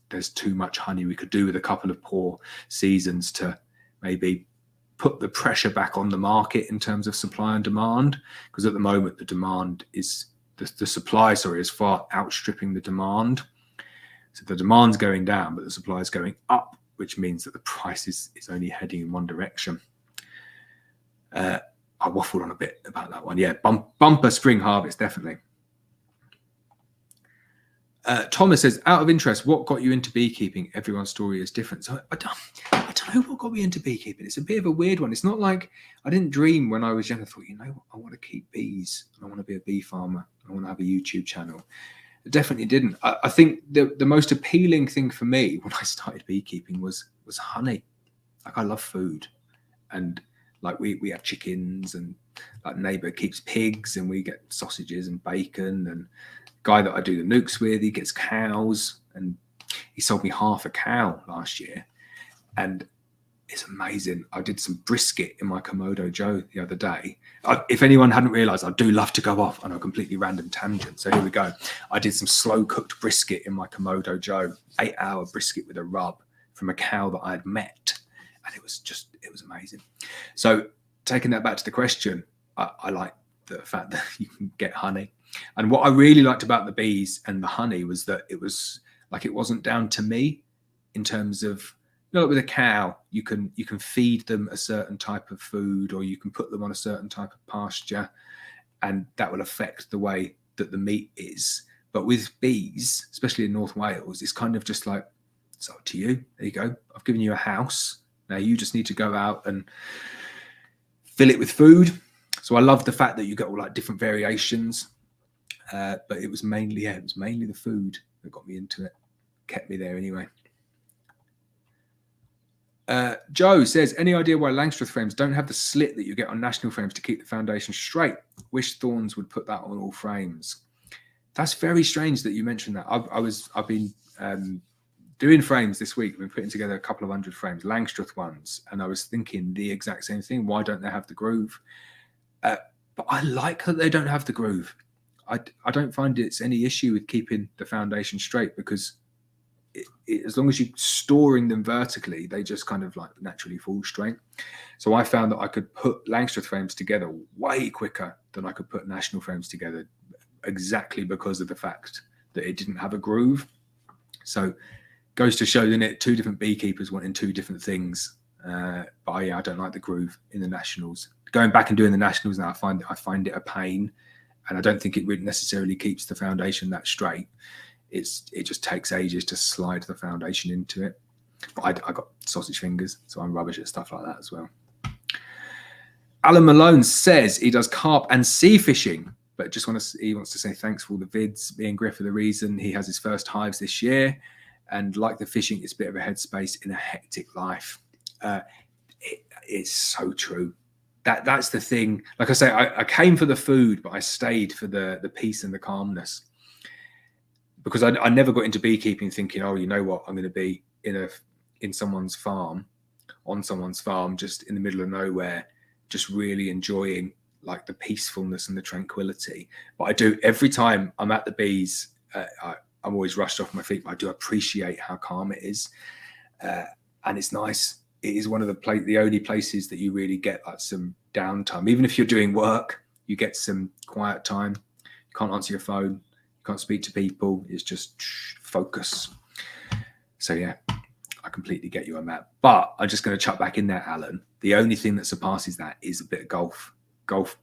there's too much honey. We could do with a couple of poor seasons to maybe put the pressure back on the market in terms of supply and demand, because at the moment the demand is the supply is far outstripping the demand. So the demand's going down, but the supply is going up, which means that the price is only heading in one direction. I waffled on a bit about that one. Yeah, bumper spring harvest, definitely. Thomas says, out of interest, what got you into beekeeping? Everyone's story is different. So I don't know what got me into beekeeping. It's a bit of a weird one. It's not like I didn't dream when I was young. I thought, you know what, I want to keep bees. I want to be a bee farmer. I want to have a YouTube channel. I definitely didn't. I think the most appealing thing for me when I started beekeeping was honey. Like, I love food. And like we have chickens, and like neighbor keeps pigs, and we get sausages and bacon, and guy that I do the nukes with, he gets cows, and he sold me half a cow last year, and it's amazing. I did some brisket in my Komodo Joe the other day. If anyone hadn't realized, I do love to go off on a completely random tangent. So here we go. I did some slow cooked brisket in my Komodo Joe, 8-hour brisket with a rub from a cow that I had met. And it was amazing. So taking that back to the question, I like the fact that you can get honey. And what I really liked about the bees and the honey was that it was like, it wasn't down to me in terms of, you know, with a cow, you can feed them a certain type of food, or you can put them on a certain type of pasture, and that will affect the way that the meat is. But with bees, especially in North Wales, it's kind of just like, it's up to you. There you go. I've given you a house. Now you just need to go out and fill it with food. So I love the fact that you get all like different variations. But it was mainly the food that got me into it, kept me there anyway. Joe says, any idea why Langstroth frames don't have the slit that you get on national frames to keep the foundation straight? Wish Thorns would put that on all frames. That's very strange that you mentioned that. I've been doing frames this week. I've been putting together a couple of 100 frames, Langstroth ones, and I was thinking the exact same thing. Why don't they have the groove? But I like that they don't have the groove. I don't find it's any issue with keeping the foundation straight, because as long as you're storing them vertically, they just kind of like naturally fall straight. So I found that I could put Langstroth frames together way quicker than I could put national frames together, exactly because of the fact that it didn't have a groove. So goes to show, that two different beekeepers wanting two different things. But I don't like the groove in the nationals. Going back and doing the nationals now, I find it a pain, and I don't think it really necessarily keeps the foundation that straight. It just takes ages to slide the foundation into it. But I got sausage fingers, so I'm rubbish at stuff like that as well. Alan Malone says he does carp and sea fishing, but he wants to say thanks for all the vids. Me and Griff are the reason he has his first hives this year, and like the fishing, it's a bit of a headspace in a hectic life. It's so true. That's the thing. Like I say, I came for the food, but I stayed for the peace and the calmness, because I never got into beekeeping thinking, oh, you know what, I'm going to be in someone's farm, on someone's farm, just in the middle of nowhere, just really enjoying like the peacefulness and the tranquility. But I do, every time I'm at the bees, I'm always rushed off my feet, but I do appreciate how calm it is. And it's nice. It is one of the only places that you really get like some downtime. Even if you're doing work, you get some quiet time. You can't answer your phone. You can't speak to people. It's just focus. So yeah, I completely get you on that. But I'm just going to chuck back in there, Alan. The only thing that surpasses that is a bit of golf. Golf,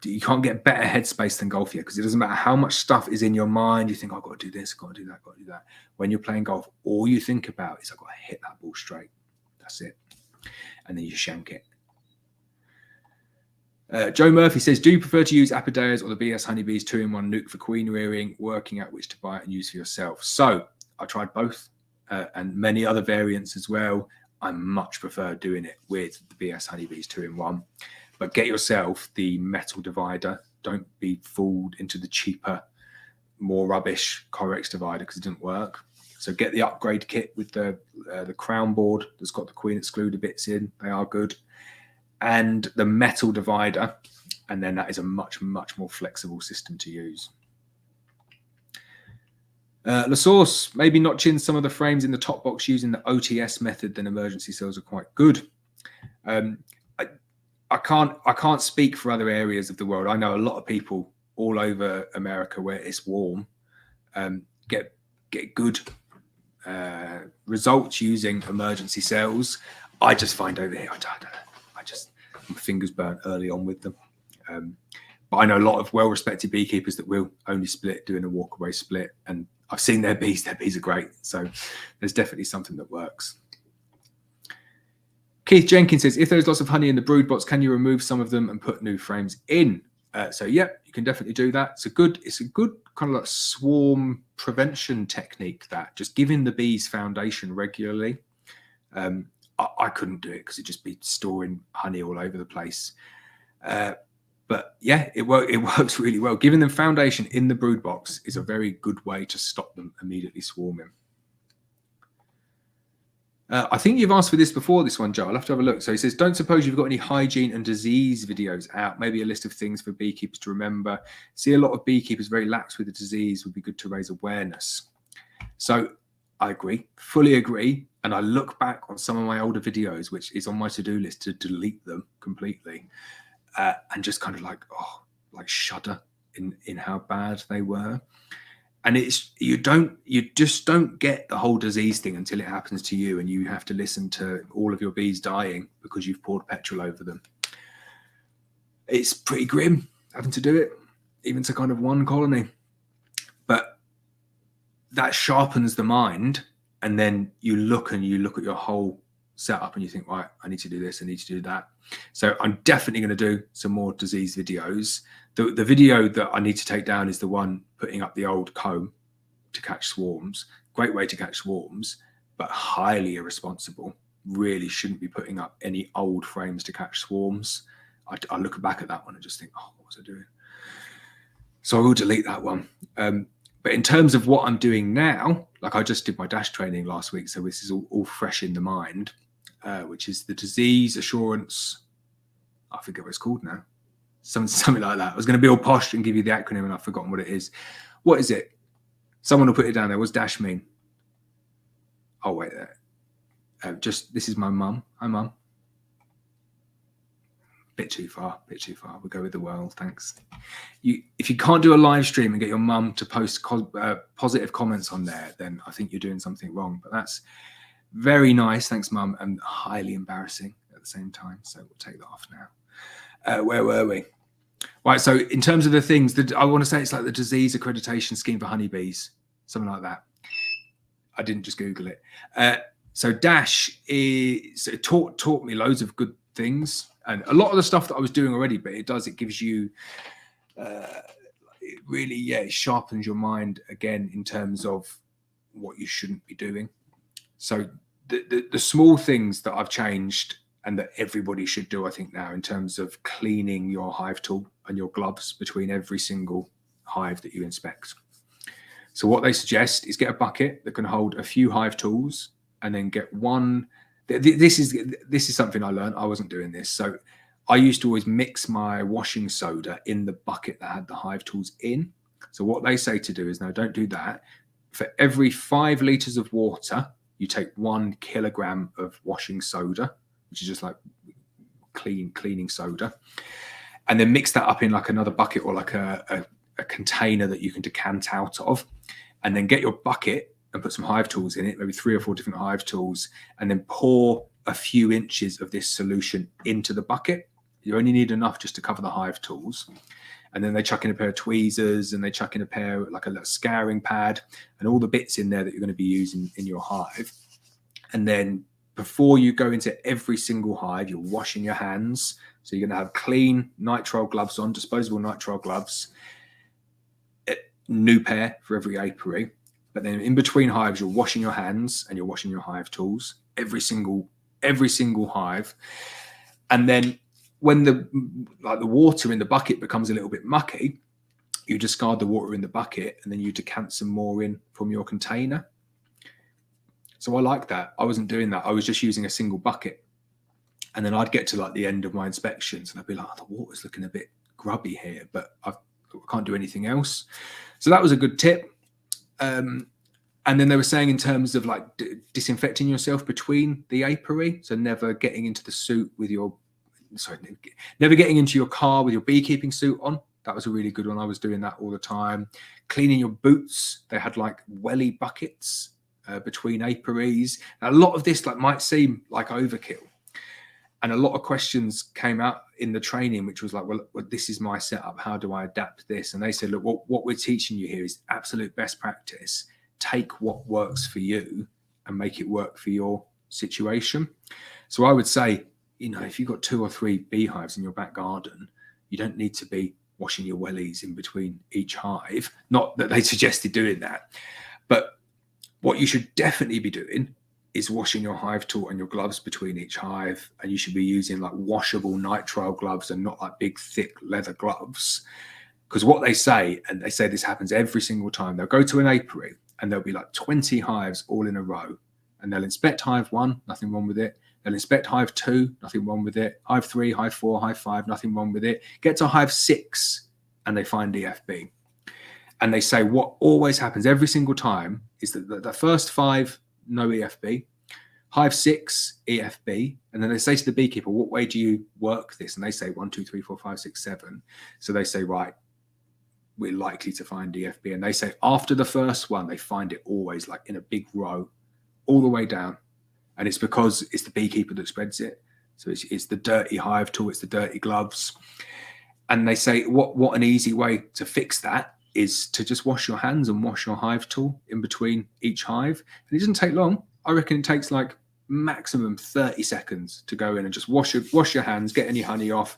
you can't get better headspace than golf yet, because it doesn't matter how much stuff is in your mind. You think, I've got to do this, I've got to do that, I've got to do that. When you're playing golf, all you think about is, I've got to hit that ball straight. That's it. And then you shank it. Joe Murphy says, do you prefer to use Apidaeas or the BS Honeybees 2-in-1 nuke for queen rearing, working out which to buy and use for yourself? So I tried both and many other variants as well. I much prefer doing it with the BS Honeybees 2-in-1, but get yourself the metal divider. Don't be fooled into the cheaper, more rubbish Corex divider because it didn't work. So get the upgrade kit with the crown board that's got the queen excluder bits in. They are good. And the metal divider, and then that is a much, much more flexible system to use. La Source, maybe notching some of the frames in the top box using the OTS method, then emergency cells are quite good. I can't speak for other areas of the world. I know a lot of people all over America where it's warm get good results using emergency cells. I just find over here, I don't know. My fingers burnt early on with them. But I know a lot of well-respected beekeepers that will only split, doing a walkaway split. And I've seen their bees are great. So there's definitely something that works. Keith Jenkins says, if there's lots of honey in the brood box, can you remove some of them and put new frames in? So yeah, you can definitely do that. It's a good kind of like swarm prevention technique, that just giving the bees foundation regularly. I couldn't do it because it'd just be storing honey all over the place. But yeah, it works really well. Giving them foundation in the brood box is a very good way to stop them immediately swarming. I think you've asked for this before, this one, Joe. I'll have to have a look. So he says, don't suppose you've got any hygiene and disease videos out, maybe a list of things for beekeepers to remember. See a lot of beekeepers very lax with the disease, would be good to raise awareness. So I agree, fully agree. And I look back on some of my older videos, which is on my to-do list to delete them completely, and just kind of like shudder in how bad they were. And it's you just don't get the whole disease thing until it happens to you, and you have to listen to all of your bees dying because you've poured petrol over them. It's pretty grim having to do it, even to kind of one colony. But that sharpens the mind, and then you look at your whole setup and you think, right, I need to do this, I need to do that. So I'm definitely going to do some more disease videos. The video that I need to take down is the one putting up the old comb to catch swarms. Great way to catch swarms, but highly irresponsible. Really shouldn't be putting up any old frames to catch swarms. I look back at that one and just think, oh, what was I doing? So I will delete that one. But in terms of what I'm doing now, like I just did my dash training last week, so this is all fresh in the mind, which is the disease assurance. I forget what it's called now. Something like that. I was going to be all posh and give you the acronym, and I've forgotten what it is. What is it? Someone will put it down there. What's dash mean? Oh, wait there. This is my mum. Hi, mum. Bit too far. We'll go with the world. Thanks. If you can't do a live stream and get your mum to post positive comments on there, then I think you're doing something wrong. But that's very nice. Thanks, mum. And highly embarrassing at the same time. So we'll take that off now. Where were we? Right. So in terms of the things that I want to say, it's like the disease accreditation scheme for honeybees, something like that. I didn't just Google it. So Dash taught me loads of good things. And a lot of the stuff that I was doing already, but it gives you, it really, it sharpens your mind again in terms of what you shouldn't be doing. So the small things that I've changed and that everybody should do, I think now, in terms of cleaning your hive tool and your gloves between every single hive that you inspect. So what they suggest is get a bucket that can hold a few hive tools, and then get one. This is something I learned. I wasn't doing this. So I used to always mix my washing soda in the bucket that had the hive tools in. So what they say to do is, no, don't do that. For every 5 liters of water, you take 1 kilogram of washing soda, which is just like cleaning soda, and then mix that up in like another bucket or like a container that you can decant out of, and then get your bucket and put some hive tools in it, maybe 3 or 4 different hive tools, and then pour a few inches of this solution into the bucket. You only need enough just to cover the hive tools. And then they chuck in a pair of tweezers, and they chuck in a pair, like a little scouring pad, and all the bits in there that you're going to be using in your hive. And then before you go into every single hive, you're washing your hands So you're going to have clean nitrile gloves on, disposable nitrile gloves, new pair for every apiary. But then in between hives, you're washing your hands and you're washing your hive tools, every single hive. And then when the water in the bucket becomes a little bit mucky, you discard the water in the bucket and then you decant some more in from your container. So I like that. I wasn't doing that. I was just using a single bucket. And then I'd get to like the end of my inspections and I'd be like, oh, the water's looking a bit grubby here, but I can't do anything else. So that was a good tip. And then they were saying in terms of like disinfecting yourself between the apiary. So never getting into the suit with your, never getting into your car with your beekeeping suit on. That was a really good one. I was doing that all the time. Cleaning your boots. They had like welly buckets between apiaries. Now, a lot of this might seem like overkill. And a lot of questions came out in the training, which was like, well, this is my setup. How do I adapt this? And they said, look, what we're teaching you here is absolute best practice. Take what works for you and make it work for your situation. So I would say, if you've got 2 or 3 beehives in your back garden, you don't need to be washing your wellies in between each hive. Not that they suggested doing that, but what you should definitely be doing is washing your hive tool and your gloves between each hive. And you should be using like washable nitrile gloves and not like big, thick leather gloves. Because what they say, and they say this happens every single time, they'll go to an apiary and there'll be like 20 hives all in a row. And they'll inspect hive 1, nothing wrong with it. They'll inspect hive 2, nothing wrong with it. Hive 3, hive 4, hive 5, nothing wrong with it. Get to hive 6 and they find EFB. And they say what always happens every single time is that the first 5, no EFB. Hive 6, EFB. And then they say to the beekeeper, what way do you work this? And they say 1, 2, 3, 4, 5, 6, 7. So they say, right, we're likely to find EFB. And they say after the first one, they find it always like in a big row all the way down. And it's because it's the beekeeper that spreads it. So it's the dirty hive tool, it's the dirty gloves. And they say what an easy way to fix that is to just wash your hands and wash your hive tool in between each hive. And it doesn't take long. I reckon it takes like maximum 30 seconds to go in and just wash your hands, get any honey off,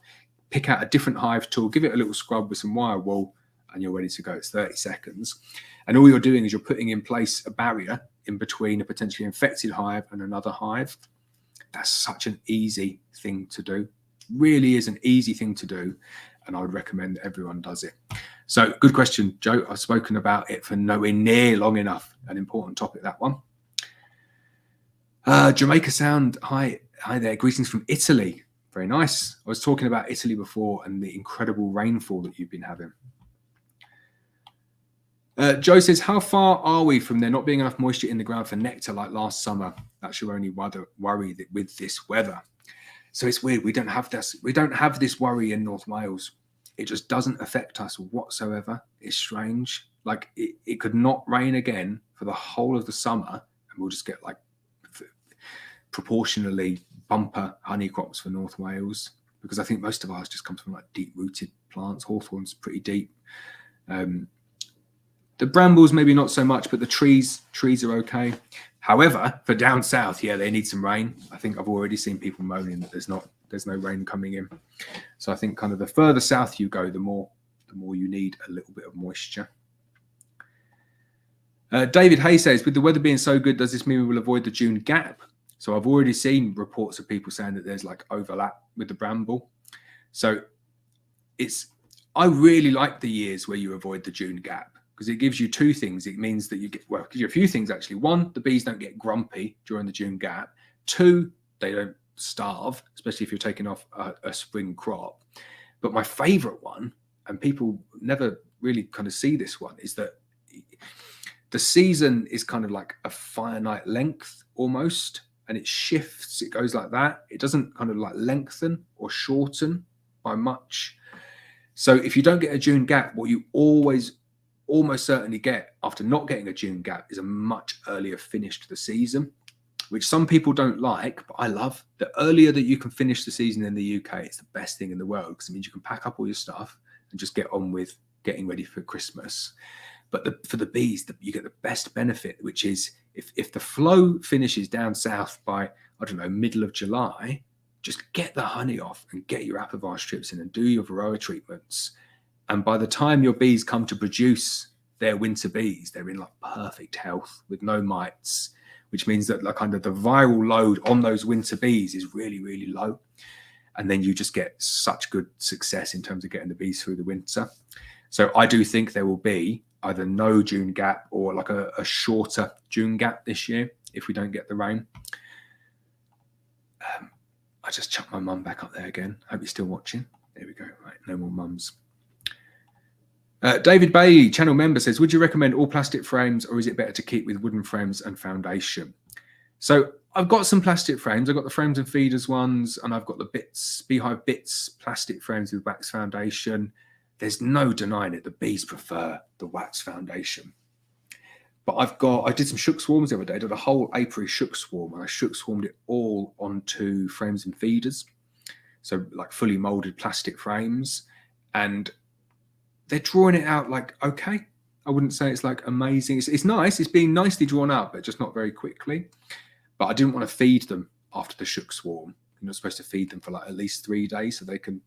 pick out a different hive tool, give it a little scrub with some wire wool, and you're ready to go. It's 30 seconds. And all you're doing is you're putting in place a barrier in between a potentially infected hive and another hive. That's such an easy thing to do. Really is an easy thing to do. And I would recommend that everyone does it. So good question, Joe. I've spoken about it for nowhere near long enough. An important topic, that one. Jamaica Sound, hi there. Greetings from Italy. Very nice. I was talking about Italy before and the incredible rainfall that you've been having. Joe says, how far are we from there not being enough moisture in the ground for nectar like last summer? That's your only worry with this weather. So it's weird. We don't have this worry in North Wales. It just doesn't affect us whatsoever. It's strange. Like it could not rain again for the whole of the summer, and we'll just get like proportionally bumper honey crops for North Wales, because I think most of ours just comes from like deep-rooted plants. Hawthorn's pretty deep. The brambles maybe not so much, but the trees are okay. However, for down south, yeah, they need some rain. I think I've already seen people moaning that there's no rain coming in. So I think kind of the further south you go, the more you need a little bit of moisture. David Hay says, with the weather being so good, does this mean we will avoid the June gap? So I've already seen reports of people saying that there's like overlap with the bramble. So I really like the years where you avoid the June gap, because it gives you 2 things. It means that it gives you a few things actually. 1, the bees don't get grumpy during the June gap. 2, they don't starve, especially if you're taking off a spring crop. But my favorite one, and people never really kind of see this one, is that the season is kind of like a finite length almost, and it shifts. It goes like that. It doesn't kind of like lengthen or shorten by much. So if you don't get a June gap, what you almost certainly get after not getting a June gap is a much earlier finish to the season, which some people don't like, but I love. The earlier that you can finish the season in the UK, it's the best thing in the world, because it means you can pack up all your stuff and just get on with getting ready for Christmas. But for the bees, you get the best benefit, which is if the flow finishes down south by, I don't know, middle of July, just get the honey off and get your apivar strips in and do your varroa treatments. And by the time your bees come to produce their winter bees, they're in like perfect health with no mites, which means that like kind of the viral load on those winter bees is really, really low. And then you just get such good success in terms of getting the bees through the winter. So I do think there will be either no June gap or like a shorter June gap this year if we don't get the rain. I just chucked my mum back up there again. Hope you're still watching. There we go. Right, no more mums. David Bailey, channel member, says, would you recommend all plastic frames or is it better to keep with wooden frames and foundation? So I've got some plastic frames. I've got the frames and feeders ones, and I've got the Beehive Bits plastic frames with wax foundation. There's no denying it. The bees prefer the wax foundation. But I did some shook swarms the other day. I did a whole apiary shook swarm, and I shook swarmed it all onto frames and feeders. So like fully molded plastic frames. And they're drawing it out like, okay. I wouldn't say it's like amazing. It's nice. It's being nicely drawn out, but just not very quickly. But I didn't want to feed them after the shook swarm. You're not supposed to feed them for like at least 3 days so they can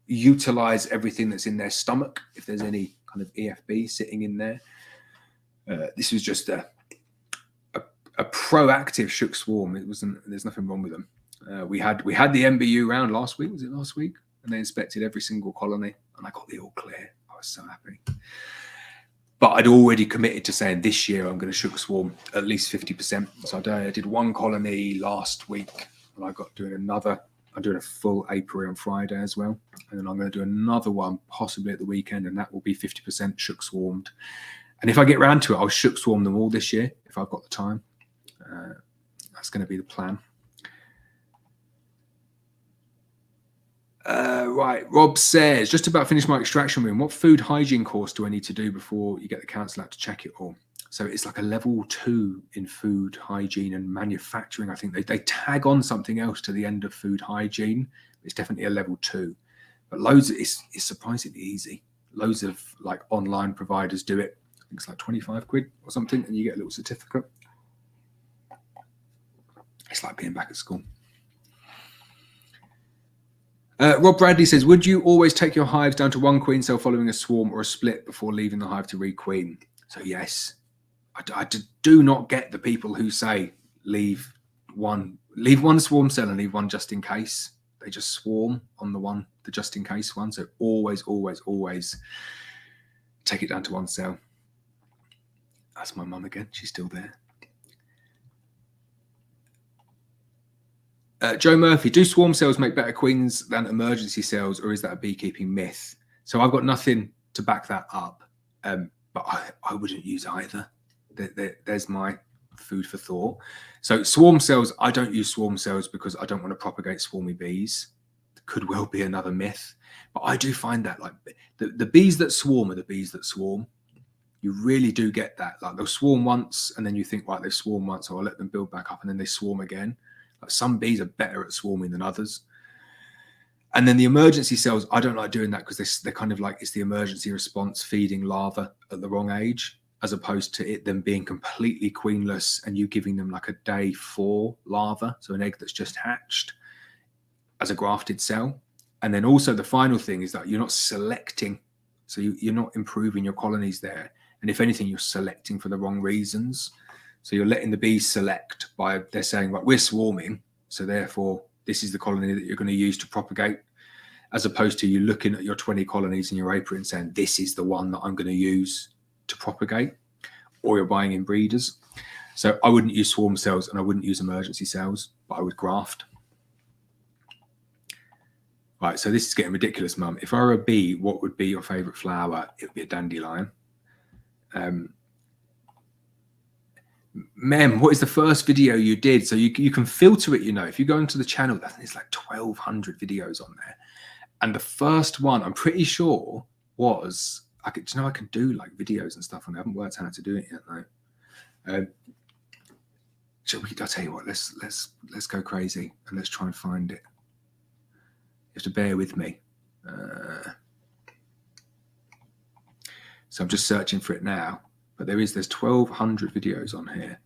utilize everything that's in their stomach if there's any kind of EFB sitting in there. This was just a proactive shook swarm. There's nothing wrong with them. We had the MBU round last week. Was it last week? And they inspected every single colony, and I got the all clear. I was so happy. But I'd already committed to saying this year I'm going to shook swarm at least 50%. So I did one colony last week, and I got doing another. I'm doing a full apiary on Friday as well, and then I'm going to do another one possibly at the weekend, and that will be 50% shook swarmed. And if I get round to it, I'll shook swarm them all this year if I've got the time. That's going to be the plan. Right, Rob says, just about finished my extraction room. What food hygiene course do I need to do before you get the council out to check it all? So it's like a level 2 in food hygiene and manufacturing. I think they tag on something else to the end of food hygiene. It's definitely a level 2, but it's surprisingly easy. Loads of like online providers do it. I think it's like 25 quid or something, and you get a little certificate. It's like being back at school. Rob Bradley says, would you always take your hives down to one queen cell following a swarm or a split before leaving the hive to requeen? So yes, I do not get the people who say leave one swarm cell and leave one just in case. They just swarm on the just in case one. So always, always, always take it down to one cell. That's my mum again. She's still there. Joe Murphy, do swarm cells make better queens than emergency cells, or is that a beekeeping myth? So I've got nothing to back that up, but I wouldn't use either. There's my food for thought. So swarm cells, I don't use swarm cells because I don't want to propagate swarmy bees. Could well be another myth, but I do find that like the bees that swarm are the bees that swarm. You really do get that. Like they'll swarm once, and then you think, right, they've swarmed once, so I'll let them build back up, and then they swarm again. Like some bees are better at swarming than others. And then the emergency cells, I don't like doing that because they're kind of like it's the emergency response feeding larvae at the wrong age, as opposed to them being completely queenless and you giving them like a day 4 larva, so an egg that's just hatched as a grafted cell. And then also the final thing is that you're not selecting, so you're not improving your colonies there. And if anything, you're selecting for the wrong reasons. So you're letting the bees select by they're saying, right, we're swarming, so therefore this is the colony that you're going to use to propagate, as opposed to you looking at your 20 colonies in your apiary and saying, this is the one that I'm going to use to propagate, or you're buying in breeders. So I wouldn't use swarm cells and I wouldn't use emergency cells, but I would graft. Right, so this is getting ridiculous, Mum. If I were a bee, what would be your favourite flower? It would be a dandelion. Mem, what is the first video you did? So you can filter it, you know. If you go into the channel, there's like 1,200 videos on there. And the first one, I'm pretty sure, was, I can do like videos and stuff, and I haven't worked out how to do it yet, though. I'll tell you what, let's go crazy and let's try and find it. You have to bear with me. So I'm just searching for it now. But there's 1,200 videos on here.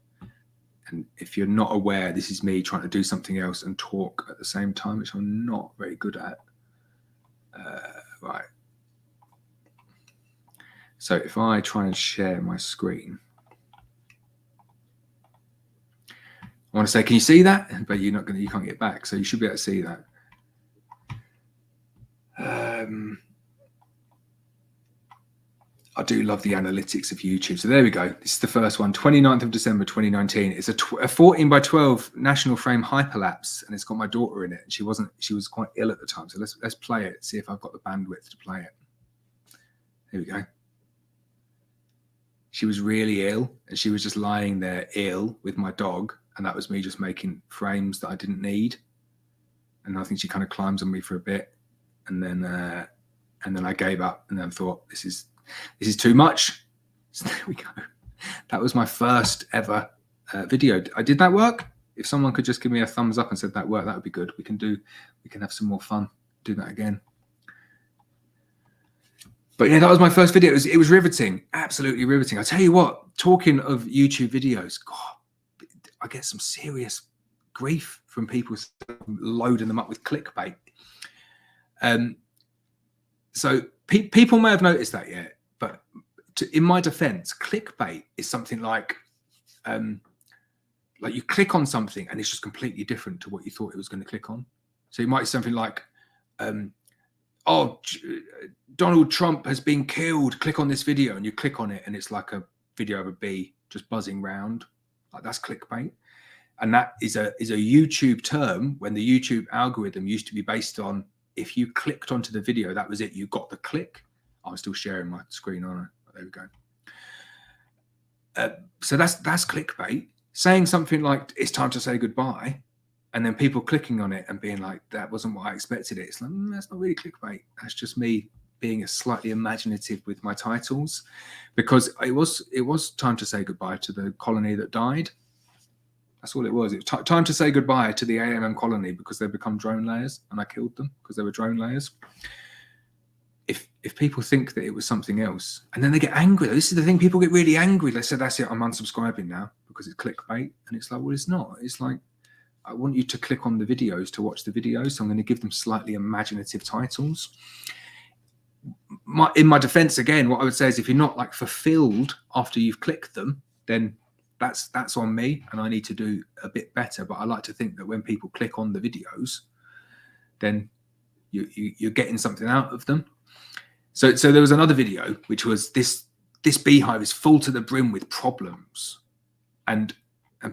And if you're not aware, this is me trying to do something else and talk at the same time, which I'm not very good at. Right. So if I try and share my screen, I want to say, can you see that? But you can't get back. So you should be able to see that. I do love the analytics of YouTube. So there we go. This is the first one, 29th of December, 2019. It's a 14 by 12 national frame hyperlapse, and it's got my daughter in it. And she was quite ill at the time. So let's play it, see if I've got the bandwidth to play it. Here we go. She was really ill, and she was just lying there ill with my dog. And that was me just making frames that I didn't need. And I think she kind of climbs on me for a bit. And then I gave up, and then thought, this is too much. So there we go. That was my first ever video. Did that work? If someone could just give me a thumbs up and said that worked, that would be good. We can have some more fun. Do that again. But yeah, that was my first video. It was riveting, absolutely riveting. I tell you what, talking of YouTube videos, God, I get some serious grief from people loading them up with clickbait. So people may have noticed that yet, but in my defense, clickbait is something like you click on something and it's just completely different to what you thought it was going to click on. So you might see something like, oh, Donald Trump has been killed. Click on this video, and you click on it, and it's like a video of a bee just buzzing round. Like, that's clickbait. And that is a YouTube term when the YouTube algorithm used to be based on, if you clicked onto the video, that was it. You got the click. I'm still sharing my screen on it. There we go. So that's clickbait. Saying something like, it's time to say goodbye, and then people clicking on it and being like, that wasn't what I expected it. It's like, that's not really clickbait. That's just me being a slightly imaginative with my titles, because it was time to say goodbye to the colony that died. That's all it was. It was time to say goodbye to the AMM colony because they become drone layers, and I killed them because they were drone layers. If people think that it was something else, and then they get angry, this is the thing, people get really angry. They say, that's it, I'm unsubscribing now because it's clickbait. And it's like, well, it's not. It's like, I want you to click on the videos to watch the videos, so I'm going to give them slightly imaginative titles. In my defense, again, what I would say is, if you're not like fulfilled after you've clicked them, then that's on me, and I need to do a bit better. But I like to think that when people click on the videos, then you're getting something out of them. So there was another video which was this beehive is full to the brim with problems, and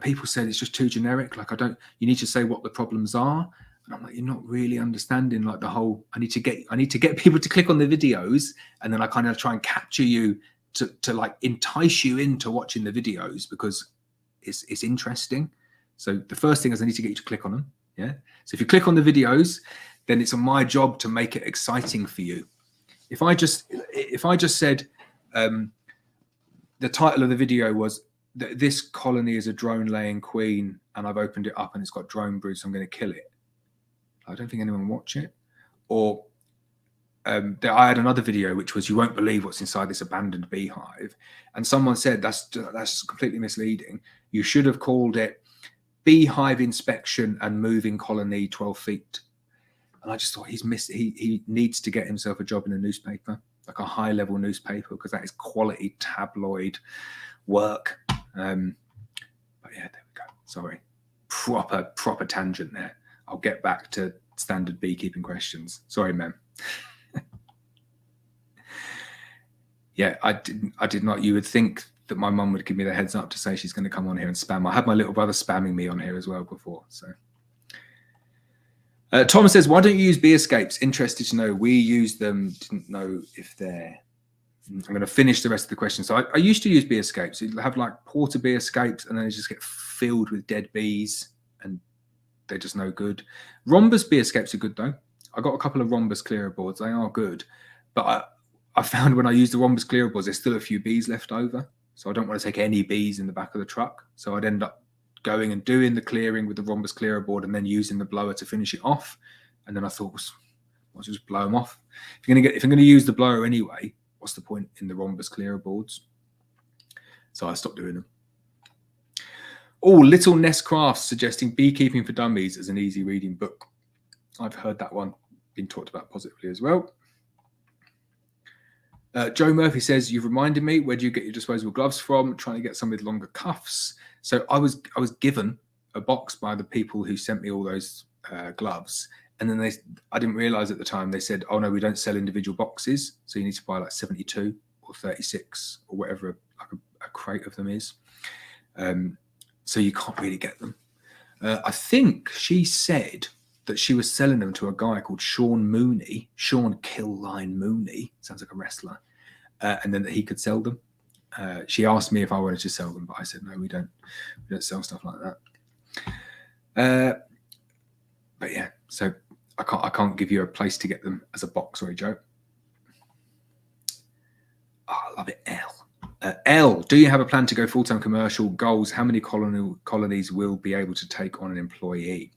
people said it's just too generic. Like, you need to say what the problems are. And I'm like, you're not really understanding like the whole. I need to get people to click on the videos, and then I kind of try and capture you to like entice you into watching the videos because it's interesting. So the first thing is I need to get you to click on them. Yeah. So if you click on the videos, then it's my job to make it exciting for you. If I just said the title of the video was this colony is a drone laying queen, and I've opened it up and it's got drone brood, so I'm going to kill it, I don't think anyone will watch it. Or I had another video which was, you won't believe what's inside this abandoned beehive, and someone said that's completely misleading. You should have called it beehive inspection and moving colony 12 feet. And I just thought he needs to get himself a job in a newspaper, like a high level newspaper, because that is quality tabloid work. But yeah, there we go. Sorry, proper tangent there. I'll get back to standard beekeeping questions. Sorry, ma'am. Yeah, I did not. You would think that my mum would give me the heads up to say she's going to come on here and spam. I had my little brother spamming me on here as well before. So Thomas says, why don't you use bee escapes? Interested to know. We use them. Didn't know if they're. I'm going to finish the rest of the question. So I used to use bee escapes. You'd have like porter bee escapes, and then they just get filled with dead bees, and they're just no good. Rhombus bee escapes are good though. I got a couple of rhombus clearer boards. They are good, but I found when I use the rhombus clearer boards, there's still a few bees left over. So I don't want to take any bees in the back of the truck. So I'd end up going and doing the clearing with the rhombus clearer board and then using the blower to finish it off. And then I thought, I'll just blow them off. If I'm going to use the blower anyway, what's the point in the rhombus clearer boards? So I stopped doing them. Oh, Little Nest Crafts suggesting Beekeeping for Dummies as an easy reading book. I've heard that one been talked about positively as well. Joe Murphy says, you've reminded me, where do you get your disposable gloves from? Trying to get some with longer cuffs. So I was given a box by the people who sent me all those gloves. And then I didn't realize at the time, they said, oh no, we don't sell individual boxes. So you need to buy like 72 or 36 or whatever like a crate of them is. So you can't really get them. I think she said that she was selling them to a guy called Sean Killline Mooney, sounds like a wrestler, and then that he could sell them. She asked me if I wanted to sell them, but I said no, we don't sell stuff like that. But yeah, so I can't give you a place to get them as a box or a joke. Oh, I love it. L, do you have a plan to go full-time commercial? Goals, how many colonies will be able to take on an employee?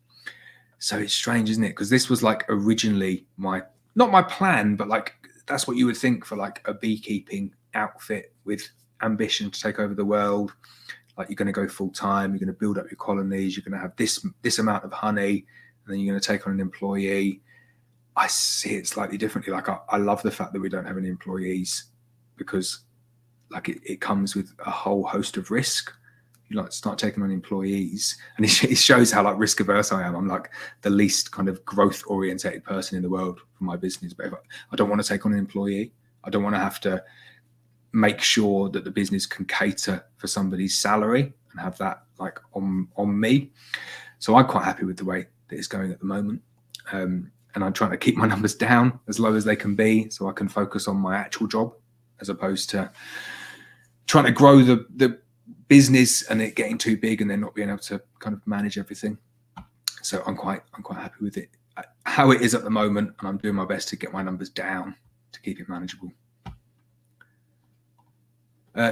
So it's strange, isn't it? Because this was like originally not my plan, but like that's what you would think for like a beekeeping outfit with ambition to take over the world. Like you're going to go full-time, you're going to build up your colonies, you're going to have this amount of honey, and then you're going to take on an employee. I see it slightly differently. Like I love the fact that we don't have any employees, because like it comes with a whole host of risk. You like start taking on employees, and it shows how like risk averse I am. I'm like the least kind of growth orientated person in the world for my business. But if I don't want to take on an employee, I don't want to have to make sure that the business can cater for somebody's salary and have that like on me. So I'm quite happy with the way that it's going at the moment. And I'm trying to keep my numbers down as low as they can be, so I can focus on my actual job, as opposed to trying to grow the business and it getting too big and then not being able to kind of manage everything. So I'm quite happy with it how it is at the moment, and I'm doing my best to get my numbers down to keep it manageable.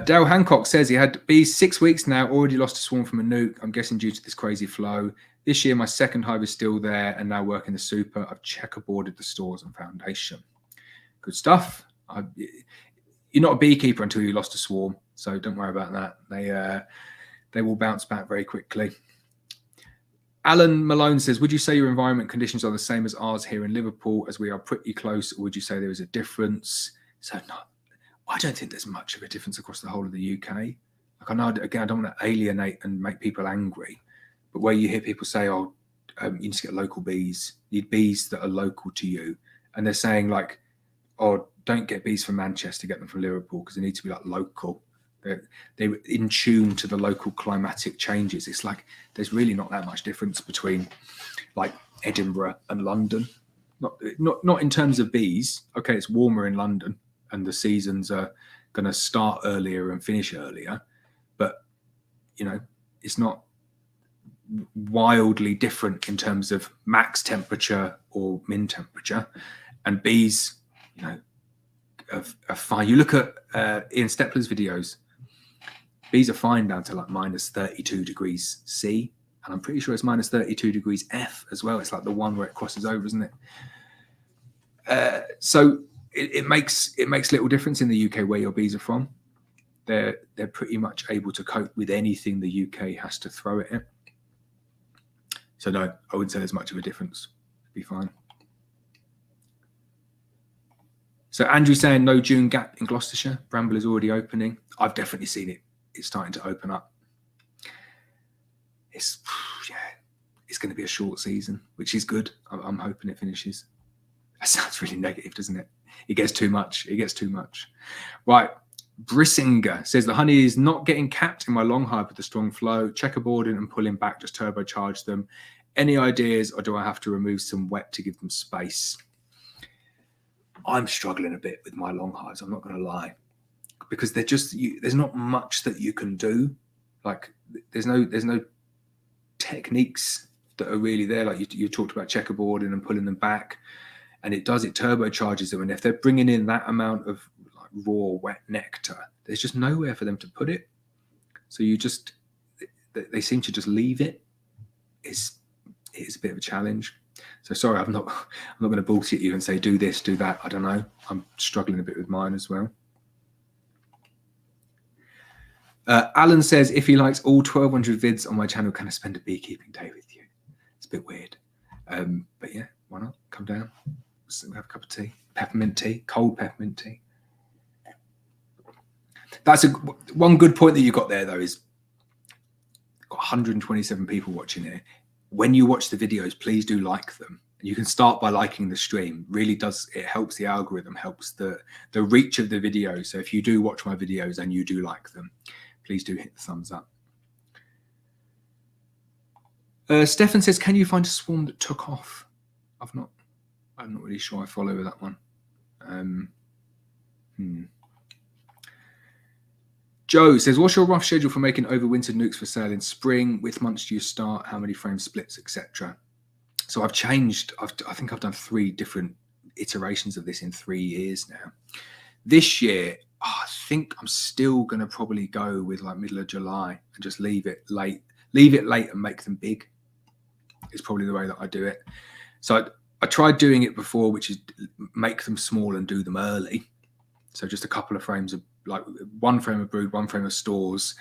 Dale Hancock says he had bees 6 weeks now, already lost a swarm from a nuke. I'm guessing due to this crazy flow. This year, my second hive is still there and now working the super. I've checkerboarded the stores and foundation. Good stuff. You're not a beekeeper until you lost a swarm, so don't worry about that. They will bounce back very quickly. Alan Malone says, would you say your environment conditions are the same as ours here in Liverpool, as we are pretty close, or would you say there is a difference? So no, I don't think there's much of a difference across the whole of the UK. Like I know, again, I don't want to alienate and make people angry, but where you hear people say, oh, you need to get local bees, you need bees that are local to you, and they're saying like, oh, don't get bees from Manchester, get them from Liverpool, because they need to be like local. They're in tune to the local climatic changes. It's like there's really not that much difference between like Edinburgh and London. Not in terms of bees. Okay, it's warmer in London and the seasons are going to start earlier and finish earlier, but you know, it's not wildly different in terms of max temperature or min temperature. And bees, you know, are fine. You look at Ian Stepler's videos, bees are fine down to like minus 32 degrees C, and I'm pretty sure it's minus 32 degrees F as well. It's like the one where it crosses over, isn't it? So it makes little difference in the UK where your bees are from. They're pretty much able to cope with anything the UK has to throw at it. So no, I wouldn't say there's much of a difference. It'd be fine. So Andrew saying no June gap in Gloucestershire. Bramble is already opening. I've definitely seen it. It's starting to open up. It's going to be a short season, which is good. I'm hoping it finishes. That sounds really negative, doesn't it? It gets too much. It gets too much. Right. Brissinger says the honey is not getting capped in my long hive with the strong flow. Checkerboarding and pulling back just turbocharge them. Any ideas, or do I have to remove some wet to give them space? I'm struggling a bit with my long hives, I'm not going to lie, because they're just there's not much that you can do. Like there's no techniques that are really there. Like you talked about checkerboarding and pulling them back, and it turbocharges them. And if they're bringing in that amount of like raw wet nectar, there's just nowhere for them to put it. So they seem to just leave it. It's a bit of a challenge. So sorry, I'm not going to bullshit you and say do this, do that. I don't know. I'm struggling a bit with mine as well. Alan says, if he likes all 1,200 vids on my channel, can I spend a beekeeping day with you? It's a bit weird. But yeah, why not? Come down. We'll have a cup of tea. Peppermint tea. Cold peppermint tea. That's one good point that you got there, though, is got 127 people watching here. When you watch the videos, please do like them. You can start by liking the stream. Really does, it helps the algorithm, helps the reach of the video. So if you do watch my videos and you do like them, please do hit the thumbs up. Stefan says, can you find a swarm that took off? I'm not really sure I follow that one. Joe says, what's your rough schedule for making overwintered nukes for sale in spring? Which months do you start? How many frame splits, etc.? So I've changed. I think I've done 3 different iterations of this in 3 years now. This year, I think I'm still going to probably go with like middle of July and just leave it late and make them big. It's probably the way that I do it. So I tried doing it before, which is make them small and do them early. So just a couple of frames of like 1 frame of brood, 1 frame of stores,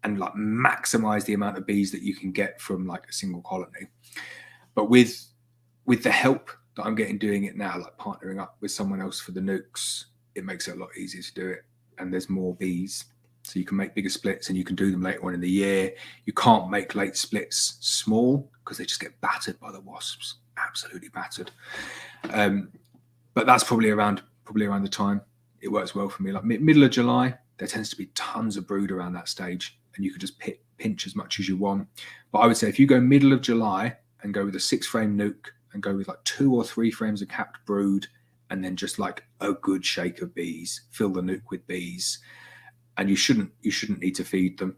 and like maximize the amount of bees that you can get from like a single colony. But with the help that I'm getting doing it now, like partnering up with someone else for the nukes, it makes it a lot easier to do it. And there's more bees. So you can make bigger splits and you can do them later on in the year. You can't make late splits small because they just get battered by the wasps, absolutely battered. But that's probably around the time it works well for me. Like middle of July, there tends to be tons of brood around that stage and you can just pinch as much as you want. But I would say if you go middle of July and go with a 6 frame nuke and go with like 2 or 3 frames of capped brood and then just like a good shake of bees, fill the nuke with bees. And you shouldn't need to feed them,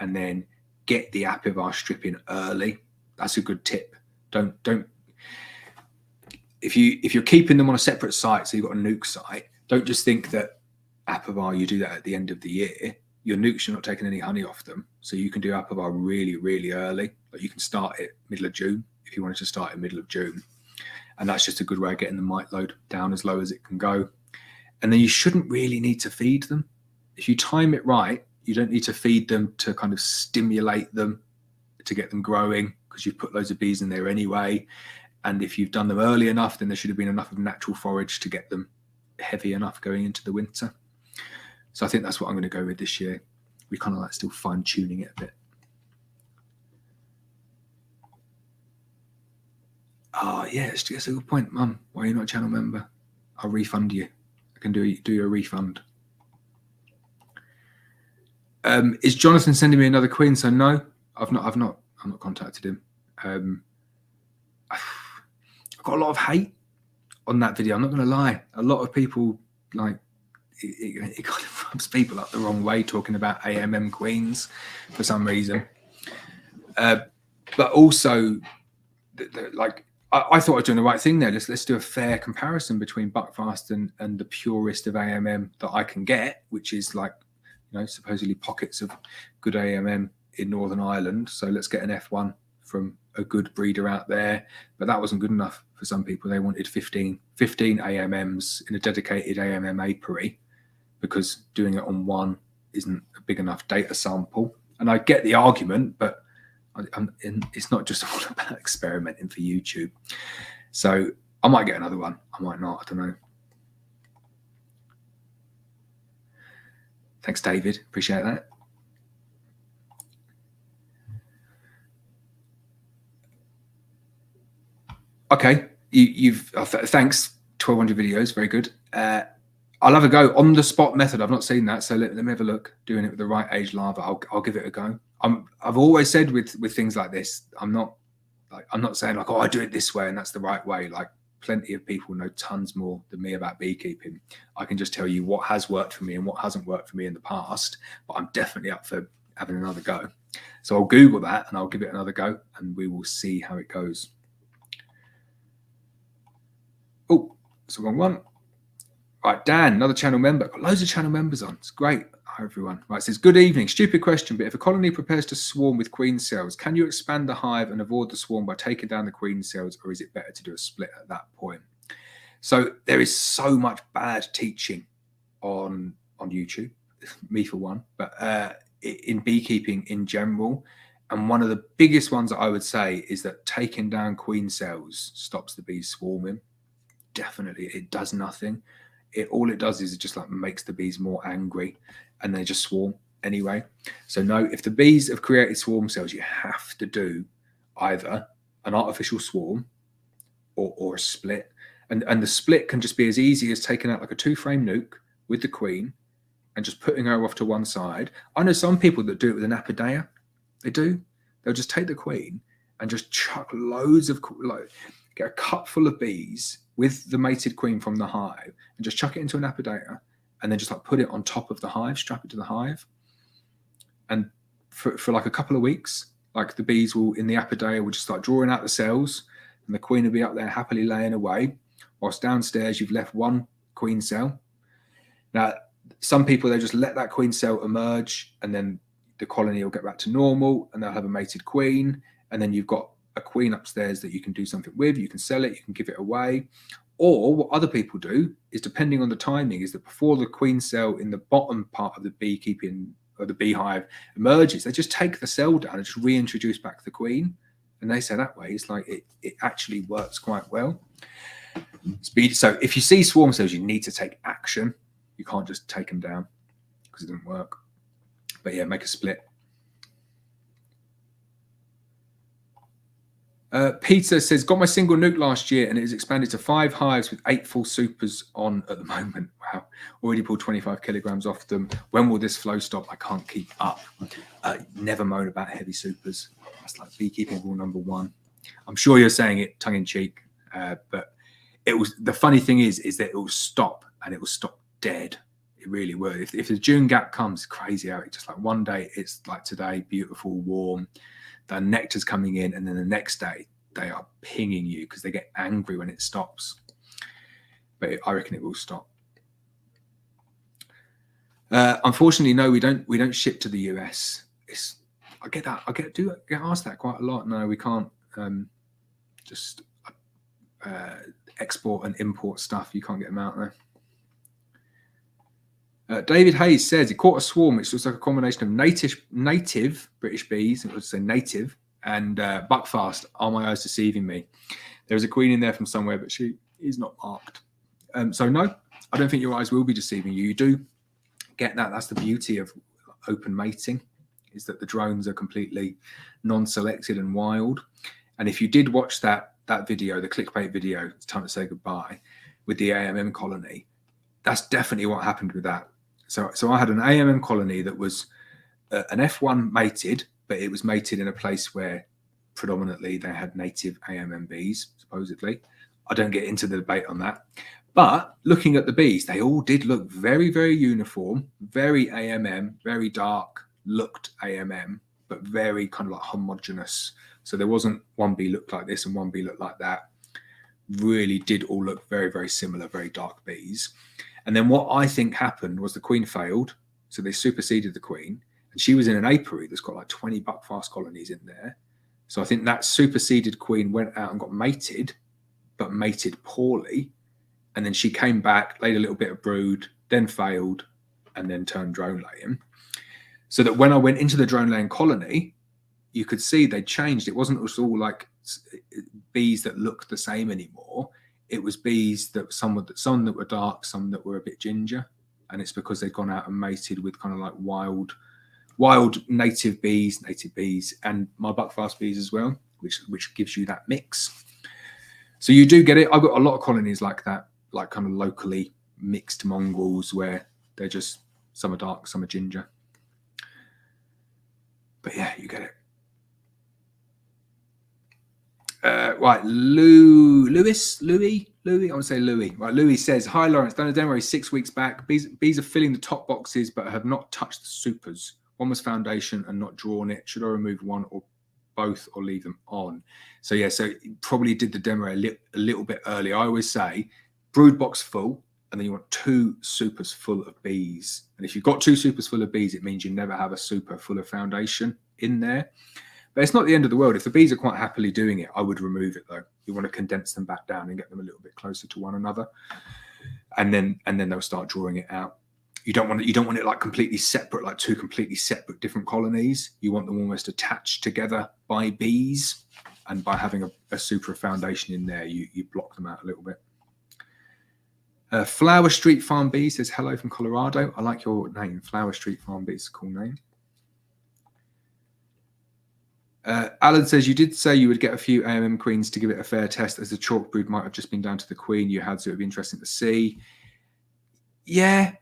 and then get the apiary strip in early. That's a good tip. Don't if you're keeping them on a separate site, so you've got a nuke site, don't just think that apiary you do that at the end of the year. Your nukes, you're not taking any honey off them, so you can do apiary really, really early. Like you can start it middle of June if you wanted to start it middle of June, and that's just a good way of getting the mite load down as low as it can go. And then you shouldn't really need to feed them. If you time it right, you don't need to feed them to kind of stimulate them to get them growing because you've put loads of bees in there anyway. And if you've done them early enough, then there should have been enough of natural forage to get them heavy enough going into the winter. So I think that's what I'm going to go with this year. We kind of like still fine tuning it a bit. Oh, yeah, it's a good point, Mum. Why are you not a channel member? I'll refund you. I can do you a refund. Is Jonathan sending me another queen? So no, I've not contacted him. I've got a lot of hate on that video. I'm not going to lie. A lot of people like it kind of rubs people up the wrong way talking about AMM queens for some reason. But also, like I thought I was doing the right thing there. Let's do a fair comparison between buckfast and the purest of AMM that I can get, which is like, you know, supposedly pockets of good AMM in Northern Ireland. So let's get an F1 from a good breeder out there. But that wasn't good enough for some people. They wanted 15 AMMs in a dedicated AMM apiary because doing it on one isn't a big enough data sample. And I get the argument, but it's not just all about experimenting for YouTube. So I might get another one. I might not. I don't know. Thanks, David. Appreciate that. Okay, thanks. 1,200 videos, very good. I'll have a go on the spot method. I've not seen that, so let me have a look. Doing it with the right age larva, I'll give it a go. I've always said with things like this, I'm not saying like, oh, I do it this way and that's the right way. Like plenty of people know tons more than me about beekeeping. I can just tell you what has worked for me and what hasn't worked for me in the past, but I'm definitely up for having another go. So I'll Google that and I'll give it another go and we will see how it goes. Oh, it's the wrong one. Right, Dan, another channel member. Got loads of channel members on. It's great. Hi, everyone. Right, it says, good evening. Stupid question, but if a colony prepares to swarm with queen cells, can you expand the hive and avoid the swarm by taking down the queen cells, or is it better to do a split at that point? So there is so much bad teaching on YouTube, me for one, but in beekeeping in general. And one of the biggest ones that I would say is that taking down queen cells stops the bees swarming. Definitely, it does nothing. All it does is it just like makes the bees more angry, and they just swarm anyway. So no, if the bees have created swarm cells, you have to do either an artificial swarm or a split. And the split can just be as easy as taking out like a 2-frame nuke with the queen and just putting her off to one side. I know some people that do it with an apiary. They do. They'll just take the queen and just chuck loads of, like, get a cup full of bees with the mated queen from the hive and just chuck it into an apiary and then just like put it on top of the hive, strap it to the hive. And for like a couple of weeks, like the bees will in the apiary will just start drawing out the cells, and the queen will be up there happily laying away, whilst downstairs you've left one queen cell. Now, some people, they just let that queen cell emerge, and then the colony will get back to normal and they'll have a mated queen. And then you've got a queen upstairs that you can do something with. You can sell it, you can give it away. Or what other people do is, depending on the timing, is that before the queen cell in the bottom part of the beekeeping or the beehive emerges, they just take the cell down and just reintroduce back the queen. And they say that way, it's like it actually works quite well. So if you see swarm cells, you need to take action. You can't just take them down because it doesn't work. But yeah, make a split. Peter says, got my single nuke last year and it has expanded to 5 hives with 8 full supers on at the moment. Wow. Already pulled 25 kilograms off them. When will this flow stop? I can't keep up. Never moan about heavy supers. That's like beekeeping rule number 1. I'm sure you're saying it tongue in cheek, but it was, the funny thing is that it will stop, and it will stop dead. It really will. If the June gap comes, crazy how it just like one day it's like today, beautiful, warm, the nectar's coming in, and then the next day they are pinging you because they get angry when it stops. But I reckon it will stop. Unfortunately, no, we don't ship to the US. I get asked that quite a lot. No, we can't just export and import stuff. You can't get them out there. David Hayes says he caught a swarm which looks like a combination of native British bees, I would say native, and buckfast. Are my eyes deceiving me? There's a queen in there from somewhere, but she is not marked. So no, I don't think your eyes will be deceiving you. You do get that. That's the beauty of open mating, is that the drones are completely non-selected and wild. And if you did watch that video, the clickbait video, It's Time to Say Goodbye, with the AMM colony, that's definitely what happened with that. So I had an AMM colony that was an F1 mated, but it was mated in a place where predominantly they had native AMM bees, supposedly. I don't get into the debate on that. But looking at the bees, they all did look very, very uniform, very AMM, very dark, looked AMM, but very kind of like homogenous. So there wasn't one bee looked like this and one bee looked like that. Really did all look very, very similar, very dark bees. And then what I think happened was the queen failed. So they superseded the queen. And she was in an apiary that's got like 20 buckfast colonies in there. So I think that superseded queen went out and got mated, but mated poorly. And then she came back, laid a little bit of brood, then failed, and then turned drone laying. So that when I went into the drone laying colony, you could see they changed. It wasn't all like bees that looked the same anymore. It was bees that some that were dark, some that were a bit ginger, and it's because they'd gone out and mated with kind of like wild native bees, and my buckfast bees as well, which gives you that mix. So you do get it. I've got a lot of colonies like that, like kind of locally mixed mongrels where they're just, some are dark, some are ginger. But yeah, you get it. Right, Louis, I would say Louis. Right, Louis says, hi Laurence, done a demo 6 weeks back. Bees are filling the top boxes, but have not touched the supers. One was foundation and not drawn it. Should I remove one or both or leave them on? So yeah, so probably did the demo a little bit early. I always say brood box full, and then you want 2 supers full of bees. And if you've got 2 supers full of bees, it means you never have a super full of foundation in there. But it's not the end of the world. If the bees are quite happily doing it, I would remove it though. You want to condense them back down and get them a little bit closer to one another. And then they'll start drawing it out. You don't want it like completely separate, like two completely separate different colonies. You want them almost attached together by bees, and by having a super foundation in there, you block them out a little bit. Flower Street Farm Bee says hello from Colorado. I like your name, Flower Street Farm Bee. It's a cool name. Alan says you did say you would get a few AMM queens to give it a fair test, as the chalk brood might have just been down to the queen you had, so it would be interesting to see. Yeah,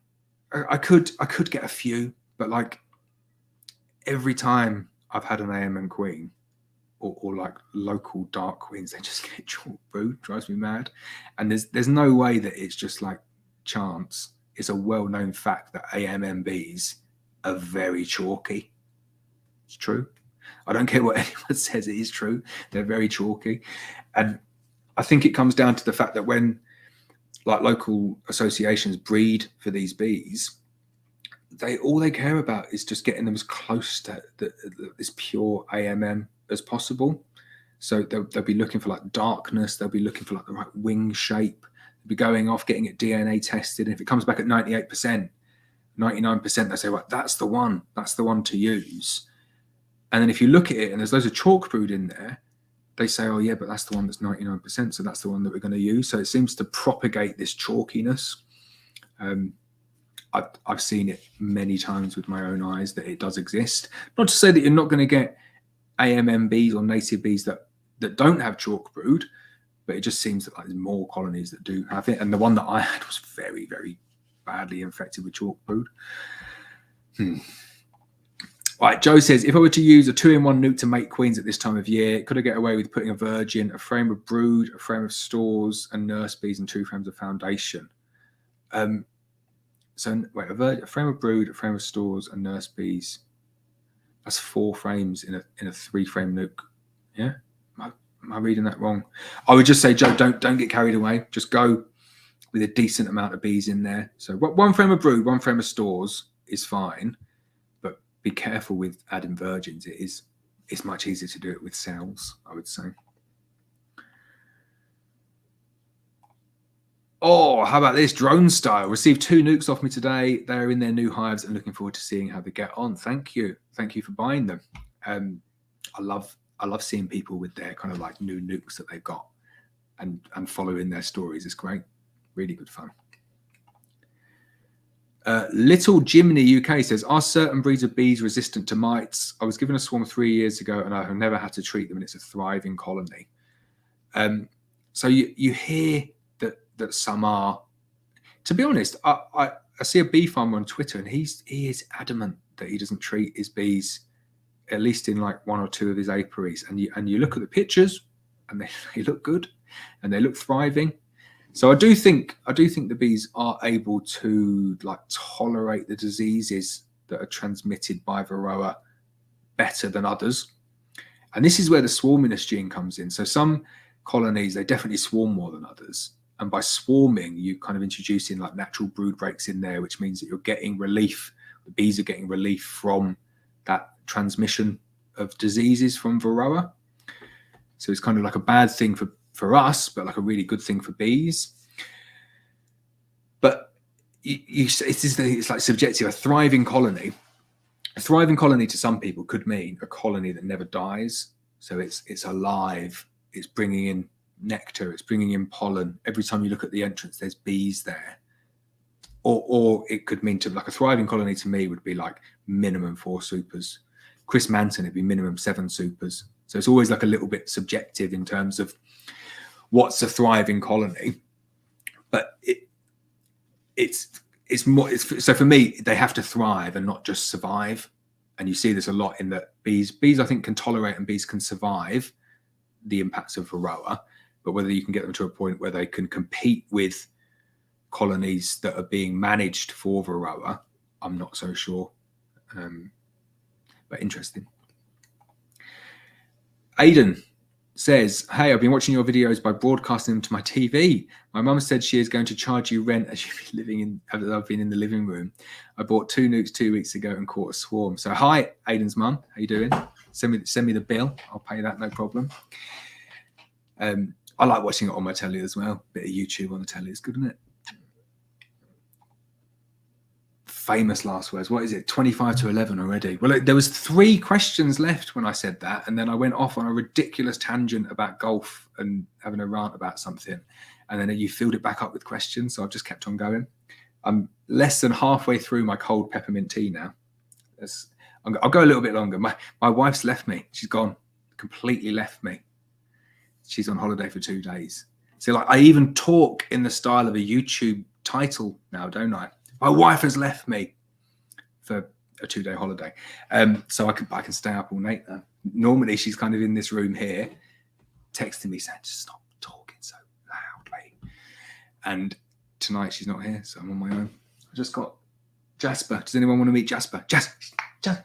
I could get a few, but like every time I've had an AMM queen or like local dark queens, they just get chalk brood. Drives me mad. And there's no way that it's just like chance. It's a well-known fact that AMM bees are very chalky. It's true. I don't care what anyone says, it is true. They're very chalky. And I think it comes down to the fact that when like local associations breed for these bees, all they care about is just getting them as close to this pure AMM as possible. So they'll be looking for like darkness. They'll be looking for like the right wing shape. They'll be going off, getting it DNA tested. And if it comes back at 98%, 99%, they say, right, that's the one. That's the one to use. And then if you look at it and there's loads of chalk brood in there, they say, oh yeah, but that's the one that's 99%. So that's the one that we're going to use. So it seems to propagate this chalkiness. I've seen it many times with my own eyes that it does exist. Not to say that you're not going to get AMM bees or native bees that don't have chalk brood, but it just seems that like there's more colonies that do have it. And the one that I had was very, very badly infected with chalk brood. Right, Joe says, if I were to use a 2-in-1 nuke to make queens at this time of year, could I get away with putting a virgin, a frame of brood, a frame of stores, and nurse bees, and 2 frames of foundation? So wait, a frame of brood, a frame of stores, and nurse bees. That's 4 frames in a 3-frame nuke. Yeah, am I reading that wrong? I would just say, Joe, don't get carried away. Just go with a decent amount of bees in there. So 1 frame of brood, 1 frame of stores is fine. Be careful with adding virgins. It's much easier to do it with cells, I would say. Oh, how about this? Drone style. Received 2 nukes off me today. They're in their new hives and looking forward to seeing how they get on. Thank you. Thank you for buying them. I love seeing people with their kind of like new nukes that they've got and following their stories. It's great. Really good fun. Little Jiminy UK says, are certain breeds of bees resistant to mites? I was given a swarm 3 years ago and I have never had to treat them, and it's a thriving colony. So you hear that some are. To be honest, I see a bee farmer on Twitter and he is adamant that he doesn't treat his bees, at least in like 1 or 2 of his apiaries. And you look at the pictures and they look good and they look thriving. So I do think the bees are able to like tolerate the diseases that are transmitted by Varroa better than others. And this is where the swarminess gene comes in. So some colonies, they definitely swarm more than others. And by swarming, you kind of introducing like natural brood breaks in there, which means that you're getting relief. The bees are getting relief from that transmission of diseases from Varroa. So it's kind of like a bad thing for us, but like a really good thing for bees. But it's like subjective. A thriving colony to some people could mean a colony that never dies. So it's alive. It's bringing in nectar. It's bringing in pollen. Every time you look at the entrance, there's bees there. Or it could mean to like a thriving colony to me would be like minimum 4 supers. Chris Manton, it'd be minimum 7 supers. So it's always like a little bit subjective in terms of what's a thriving colony. But it's more. So for me, they have to thrive and not just survive. And you see this a lot in that bees I think can tolerate and bees can survive the impacts of Varroa, but whether you can get them to a point where they can compete with colonies that are being managed for Varroa, I'm not so sure. But interesting. Aidan says, hey, I've been watching your videos by broadcasting them to my TV. My mum said she is going to charge you rent as you've been I've been in the living room. I bought 2 nukes 2 weeks ago and caught a swarm. So hi, Aidan's mum. How you doing? Send me the bill. I'll pay that, no problem. I like watching it on my telly as well. Bit of YouTube on the telly is good, isn't it? famous last words. What is it? 25 to 11 already. Well, there was 3 questions left when I said that, and then I went off on a ridiculous tangent about golf and having a rant about something, and then you filled it back up with questions, so I've just kept on going. I'm less than halfway through my cold peppermint tea now. I'll go a little bit longer. My wife's left me. She's gone, completely left me. She's on holiday for 2 days. So like, I even talk in the style of a YouTube title now, don't I? My wife has left me for a 2-day holiday. So I can stay up all night now. Normally she's kind of in this room here texting me saying, just stop talking so loudly. And tonight she's not here, so I'm on my own. I just got Jasper. Does anyone want to meet Jasper? Jasper, come.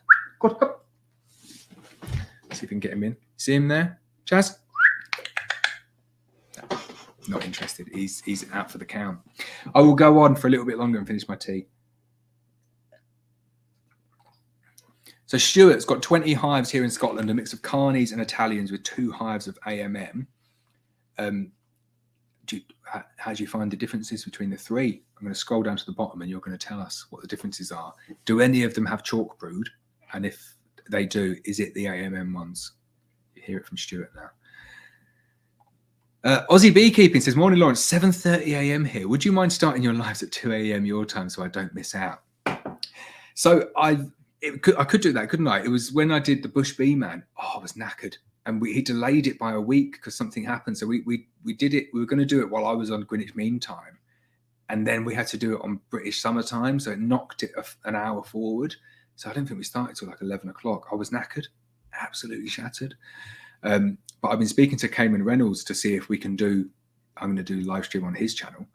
See if we can get him in. See him there? Jas? Not interested. He's out for the count. I will go on for a little bit longer and finish my tea. So Stuart's got 20 hives here in Scotland, a mix of Carnies and Italians with 2 hives of AMM. How do you find the differences between the 3? I'm going to scroll down to the bottom and you're going to tell us what the differences are. Do any of them have chalk brood? And if they do, is it the AMM ones? You hear it from Stuart now. Aussie Beekeeping says, morning, Laurence, 7:30 a.m. here. Would you mind starting your lives at 2 a.m. your time so I don't miss out? So I could do that, couldn't I? It was when I did the Bush Bee Man. Oh, I was knackered. And he delayed it by a week because something happened. So we did it. We were going to do it while I was on Greenwich Mean Time. And then we had to do it on British Summer Time. So it knocked it an hour forward. So I don't think we started till like 11 o'clock. I was knackered, absolutely shattered. But I've been speaking to Cayman Reynolds to see if we can do, I'm going to do live stream on his channel.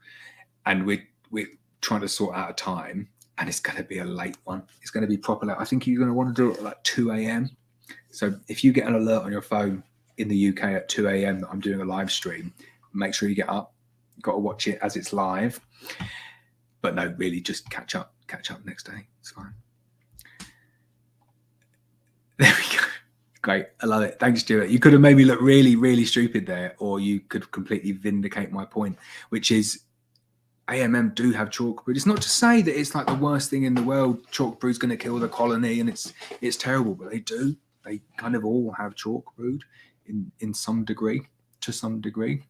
And we're trying to sort out a time. And it's going to be a late one. It's going to be proper late. I think you're going to want to do it at like 2 a.m. So if you get an alert on your phone in the UK at 2 a.m. that I'm doing a live stream, make sure you get up. You've got to watch it as it's live. But no, really just catch up next day. It's fine. There we go. Great. I love it. Thanks, Stuart. You could have made me look really, really stupid there, or you could completely vindicate my point, which is AMM do have chalk brood. It's not to say that it's like the worst thing in the world. Chalk brood's going to kill the colony and it's terrible, but they do. They kind of all have chalk brood in some degree, to some degree.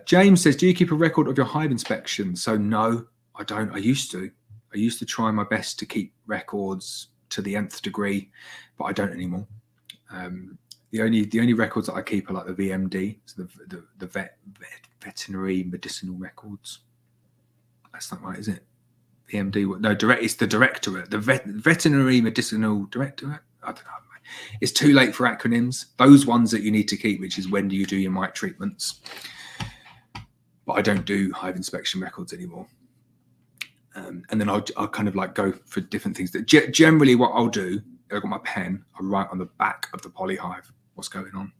James says, do you keep a record of your hive inspection? So no, I don't. I used to try my best to keep records to the nth degree, but I don't anymore. The only records that I keep are like the VMD, so the veterinary medicinal records. That's not right, is it? VMD? No, it's the directorate, the veterinary medicinal directorate. I don't know. It's too late for acronyms. Those ones that you need to keep, which is when do you do your mite treatments. But I don't do hive inspection records anymore. And then I'll kind of like go for different things. That generally what I'll do, I've got my pen, I write on the back of the polyhive what's going on,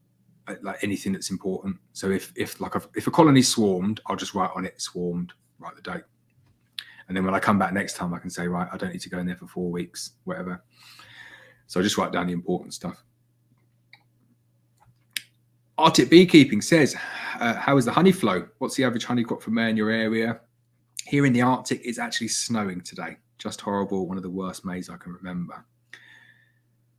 like anything that's important. So if a colony swarmed, I'll just write on it swarmed, write the date. And then when I come back next time, I can say, right, I don't need to go in there for 4 weeks, whatever. So I just write down the important stuff. Arctic Beekeeping says, how is the honey flow? What's the average honey crop for May in your area? Here in the Arctic, it's actually snowing today. Just horrible. One of the worst Mays I can remember.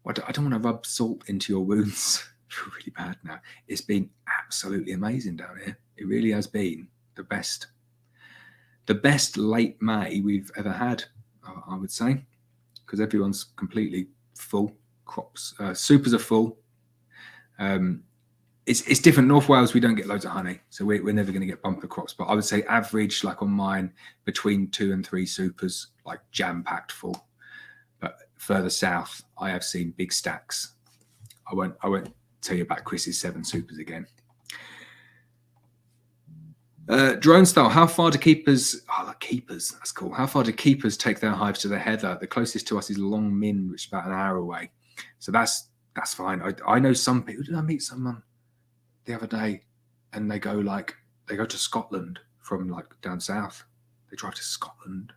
I don't want to rub salt into your wounds. I feel really bad now. It's been absolutely amazing down here. It really has been the best late May we've ever had, I would say, because everyone's completely full. Crops, supers are full. It's different. North Wales, we don't get loads of honey, so we're never going to get bumper crops. But I would say average, like on mine, between 2 and 3 supers, like jam-packed full. But further south, I have seen big stacks. I won't tell you about Chris's 7 supers again. Drone style, how far do keepers? Oh, keepers, that's cool. How far do keepers take their hives to the heather? The closest to us is Long Min, which is about an hour away. So that's fine. I know some people. Did I meet someone the other day, and they go to Scotland from like down south. They drive to Scotland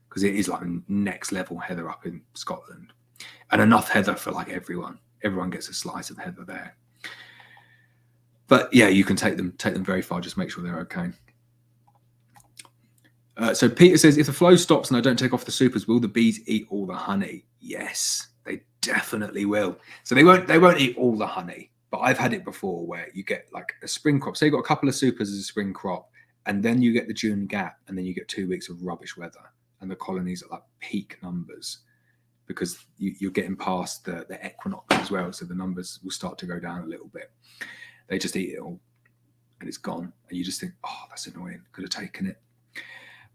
because it is like next level heather up in Scotland, and enough heather for like everyone. Everyone gets a slice of heather there. But yeah, you can take them very far. Just make sure they're okay. So Peter says, if the flow stops and I don't take off the supers, will the bees eat all the honey? Yes, they definitely will. So they won't eat all the honey, but I've had it before where you get like a spring crop. Say you've got a couple of supers as a spring crop, and then you get the June gap, and then you get 2 weeks of rubbish weather, and the colonies are like peak numbers because you're getting past the equinox as well. So the numbers will start to go down a little bit. They just eat it all and it's gone. And you just think, oh, that's annoying. Could have taken it.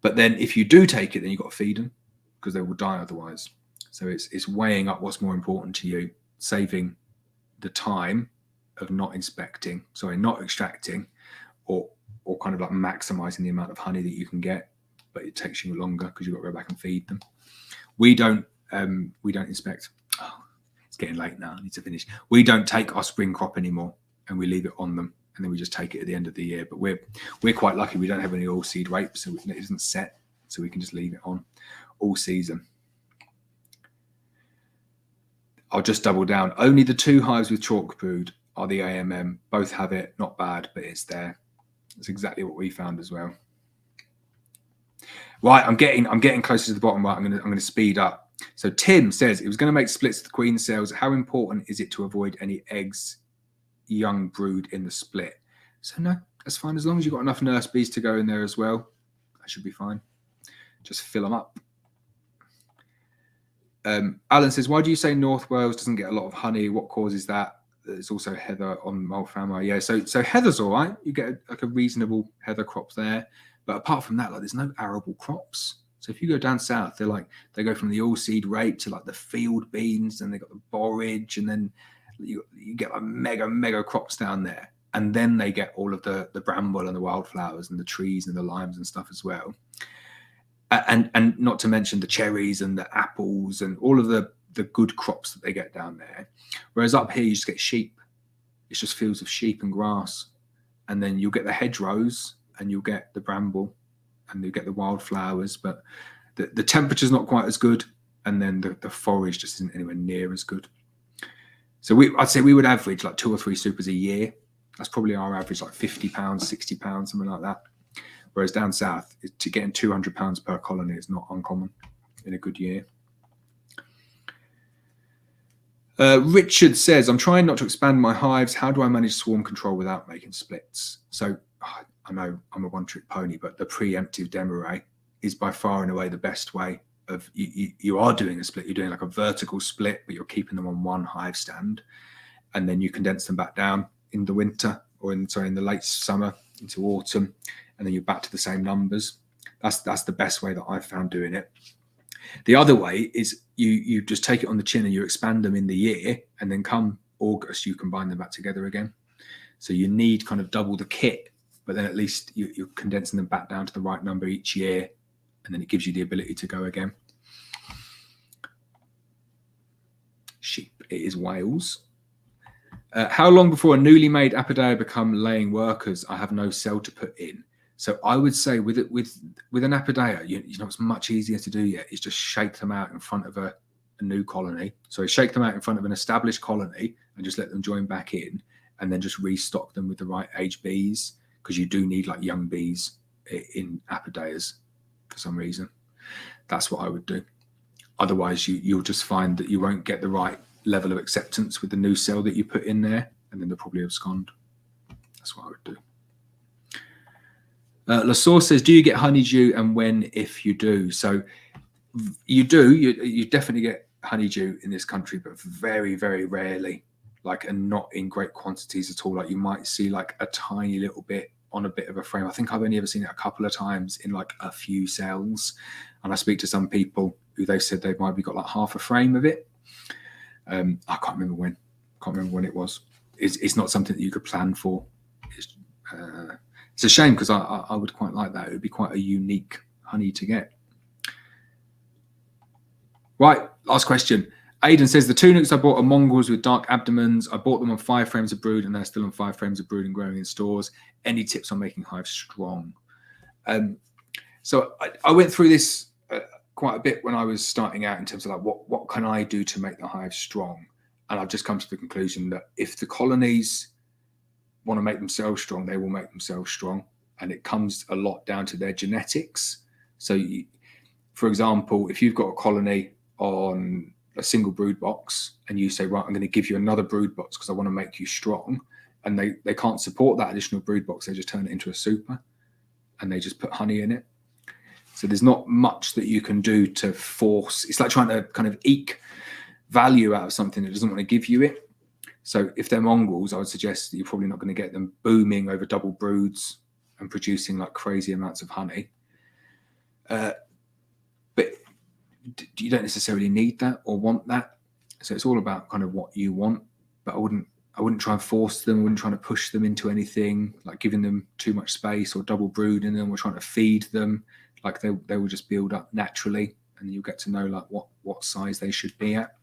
But then if you do take it, then you've got to feed them because they will die otherwise. So it's weighing up what's more important to you, saving the time of not extracting, or kind of like maximizing the amount of honey that you can get, but it takes you longer because you've got to go back and feed them. We don't inspect. Oh, it's getting late now. I need to finish. We don't take our spring crop anymore, and we leave it on them, and then we just take it at the end of the year. But we're quite lucky. We don't have any all seed rape, so it isn't set, so we can just leave it on all season. I'll just double down. Only the 2 hives with chalk brood are the AMM. Both have it. Not bad, but it's there. That's exactly what we found as well. Right, I'm getting closer to the bottom. Right, I'm gonna speed up. So Tim says it was going to make splits of the queen cells. How important is it to avoid any eggs, young brood in the split? So no, that's fine as long as you've got enough nurse bees to go in there as well. That should be fine. Just fill them up. Alan says, why do you say North Wales doesn't get a lot of honey? What causes that? There's also heather on Mulfama. Yeah, so heather's all right. You get like a reasonable heather crop there. But apart from that, like there's no arable crops. So if you go down south, they go from the all seed rape to like the field beans, and they got the borage, and then you get like mega crops down there. And then they get all of the bramble and the wildflowers and the trees and the limes and stuff as well. And not to mention the cherries and the apples and all of the good crops that they get down there. Whereas up here, you just get sheep. It's just fields of sheep and grass. And then you'll get the hedgerows and you'll get the bramble and you'll get the wildflowers. But the temperature's not quite as good. And then the forage just isn't anywhere near as good. So I'd say we would average like 2 or 3 supers a year. That's probably our average, like £50, £60, something like that. Whereas down south, to getting £200 per colony is not uncommon in a good year. Richard says, I'm trying not to expand my hives. How do I manage swarm control without making splits? So I know I'm a one-trick pony, but the preemptive demo is by far and away the best way of you are doing a split. You're doing like a vertical split, but you're keeping them on one hive stand. And then you condense them back down in the winter or in the late summer into autumn. And then you're back to the same numbers. That's the best way that I've found doing it. The other way is you just take it on the chin and you expand them in the year, and then come August, you combine them back together again. So you need kind of double the kit, but then at least you're condensing them back down to the right number each year, and then it gives you the ability to go again. Sheep, it is Wales. How long before a newly made apiary become laying workers? I have no cell to put in. So I would say with an apiary, it's much easier to do yet. Is just shake them out in front of a new colony. So shake them out in front of an established colony and just let them join back in, and then just restock them with the right age bees, because you do need like young bees in apiaries for some reason. That's what I would do. Otherwise, you'll just find that you won't get the right level of acceptance with the new cell that you put in there, and then they'll probably abscond. That's what I would do. Lasource says, do you get honeydew, and when, if you do? So you do, you definitely get honeydew in this country, but very, very rarely, and not in great quantities at all. Like you might see like a tiny little bit on a bit of a frame. I think I've only ever seen it a couple of times in like a few cells. And I speak to some people who they've said they've maybe got like half a frame of it. I can't remember when it was. It's not something that you could plan for. It's a shame, because I would quite like that. It would be quite a unique honey to get. Right, last question. Aidan says, the 2 nukes I bought are mongrels with dark abdomens. I bought them on 5 frames of brood, and they're still on 5 frames of brood and growing in stores. Any tips on making hives strong? So I went through this quite a bit when I was starting out in terms of like what can I do to make the hive strong? And I've just come to the conclusion that if the colonies want to make themselves strong, they will make themselves strong. And it comes a lot down to their genetics So for example, if you've got a colony on a single brood box and you say, right, I'm going to give you another brood box because I want to make you strong, and they can't support that additional brood box, they just turn it into a super and they just put honey in it. So there's not much that you can do to force. It's like trying to kind of eke value out of something that doesn't want to give you it. So if they're mongrels, I would suggest that you're probably not going to get them booming over double broods and producing like crazy amounts of honey. But you don't necessarily need that or want that. So it's all about kind of what you want. But I wouldn't try and force them. I wouldn't try to push them into anything, like giving them too much space or double brooding them or trying to feed them. Like they will just build up naturally, and you'll get to know like what size they should be at.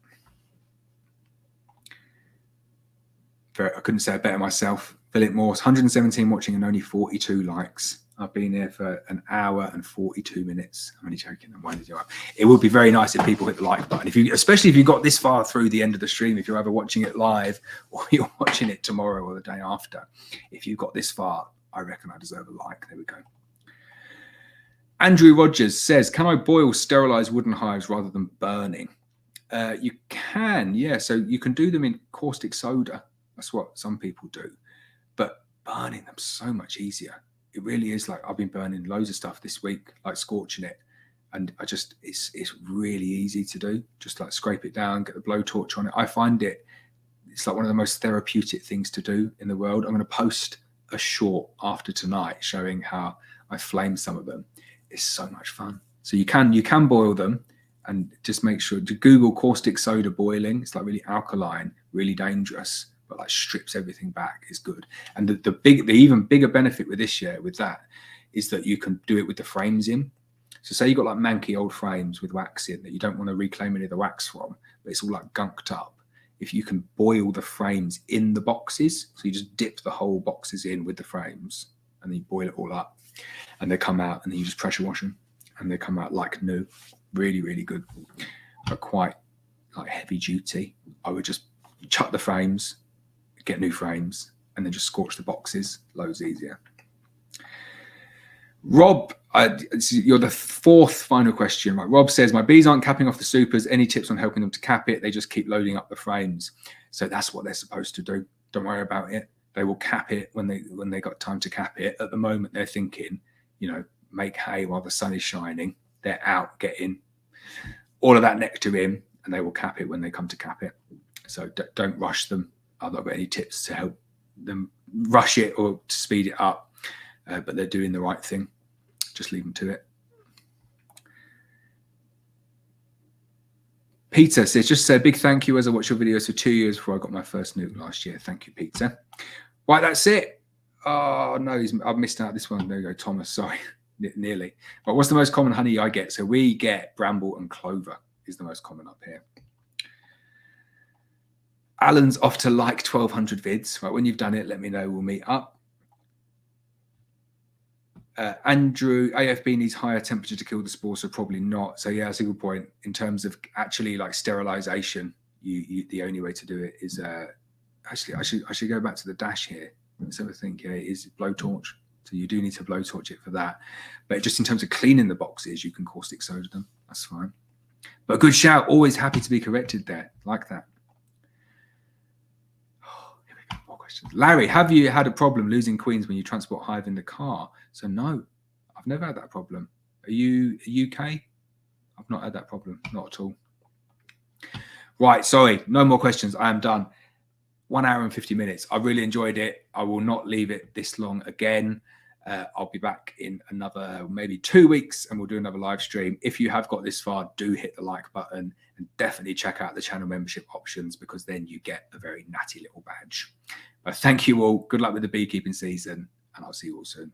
I couldn't say it better myself. Philip Morse, 117 watching and only 42 likes. I've been here for an hour and 42 minutes. I'm only joking. I'm winding you up. It would be very nice if people hit the like button. Especially if you got this far through the end of the stream, if you're ever watching it live or you're watching it tomorrow or the day after. If you got this far, I reckon I deserve a like. There we go. Andrew Rogers says, can I boil sterilized wooden hives rather than burning? You can, yeah. So you can do them in caustic soda. That's what some people do. But burning them so much easier. It really is. Like I've been burning loads of stuff this week, like scorching it. And it's really easy to do. Just like scrape it down, get the blowtorch on it. I find it's like one of the most therapeutic things to do in the world. I'm going to post a short after tonight showing how I flame some of them. It's so much fun. So you can boil them, and just make sure to Google caustic soda boiling. It's like really alkaline, really dangerous, but like strips everything back. Is good. And the even bigger benefit with this year with that is that you can do it with the frames in. So say you've got like manky old frames with wax in that you don't want to reclaim any of the wax from, but it's all like gunked up. If you can boil the frames in the boxes, so you just dip the whole boxes in with the frames and then you boil it all up and they come out, and then you just pressure wash them and they come out like new. Really, really good, but quite like heavy duty. I would just chuck the frames, get new frames, and then just scorch the boxes. Loads easier. Rob, you're the fourth final question. Right? Rob says, my bees aren't capping off the supers. Any tips on helping them to cap it? They just keep loading up the frames. So that's what they're supposed to do. Don't worry about it. They will cap it when they got time to cap it. At the moment, they're thinking, make hay while the sun is shining. They're out getting all of that nectar in, and they will cap it when they come to cap it. So don't rush them. I've not got any tips to help them rush it or to speed it up, but they're doing the right thing. Just leave them to it. Peter says, just say a big thank you as I watched your videos for 2 years before I got my first nuke last year. Thank you, Peter. Right, that's it. Oh, no, I've missed out this one. There you go, Thomas. Sorry, nearly. But what's the most common honey I get? So we get bramble and clover is the most common up here. Alan's off to like 1,200 vids. Right, when you've done it, let me know. We'll meet up. Andrew, AFB needs higher temperature to kill the spores, so probably not. So yeah, that's a good point. In terms of actually like sterilization, the only way to do it is actually I should go back to the dash here. Let's have a think. Yeah, it is blowtorch. So you do need to blowtorch it for that. But just in terms of cleaning the boxes, you can caustic soda them. That's fine. But a good shout. Always happy to be corrected there. Like that. Oh, here we go. More questions. Larry, have you had a problem losing queens when you transport hive in the car? So no, I've never had that problem. Are you UK? I've not had that problem. Not at all. Right. Sorry. No more questions. I am done. 1 hour and 50 minutes. I really enjoyed it. I will not leave it this long again. I'll be back in another maybe 2 weeks and we'll do another live stream. If you have got this far, do hit the like button and definitely check out the channel membership options, because then you get a very natty little badge. Thank you all. Good luck with the beekeeping season, and I'll see you all soon.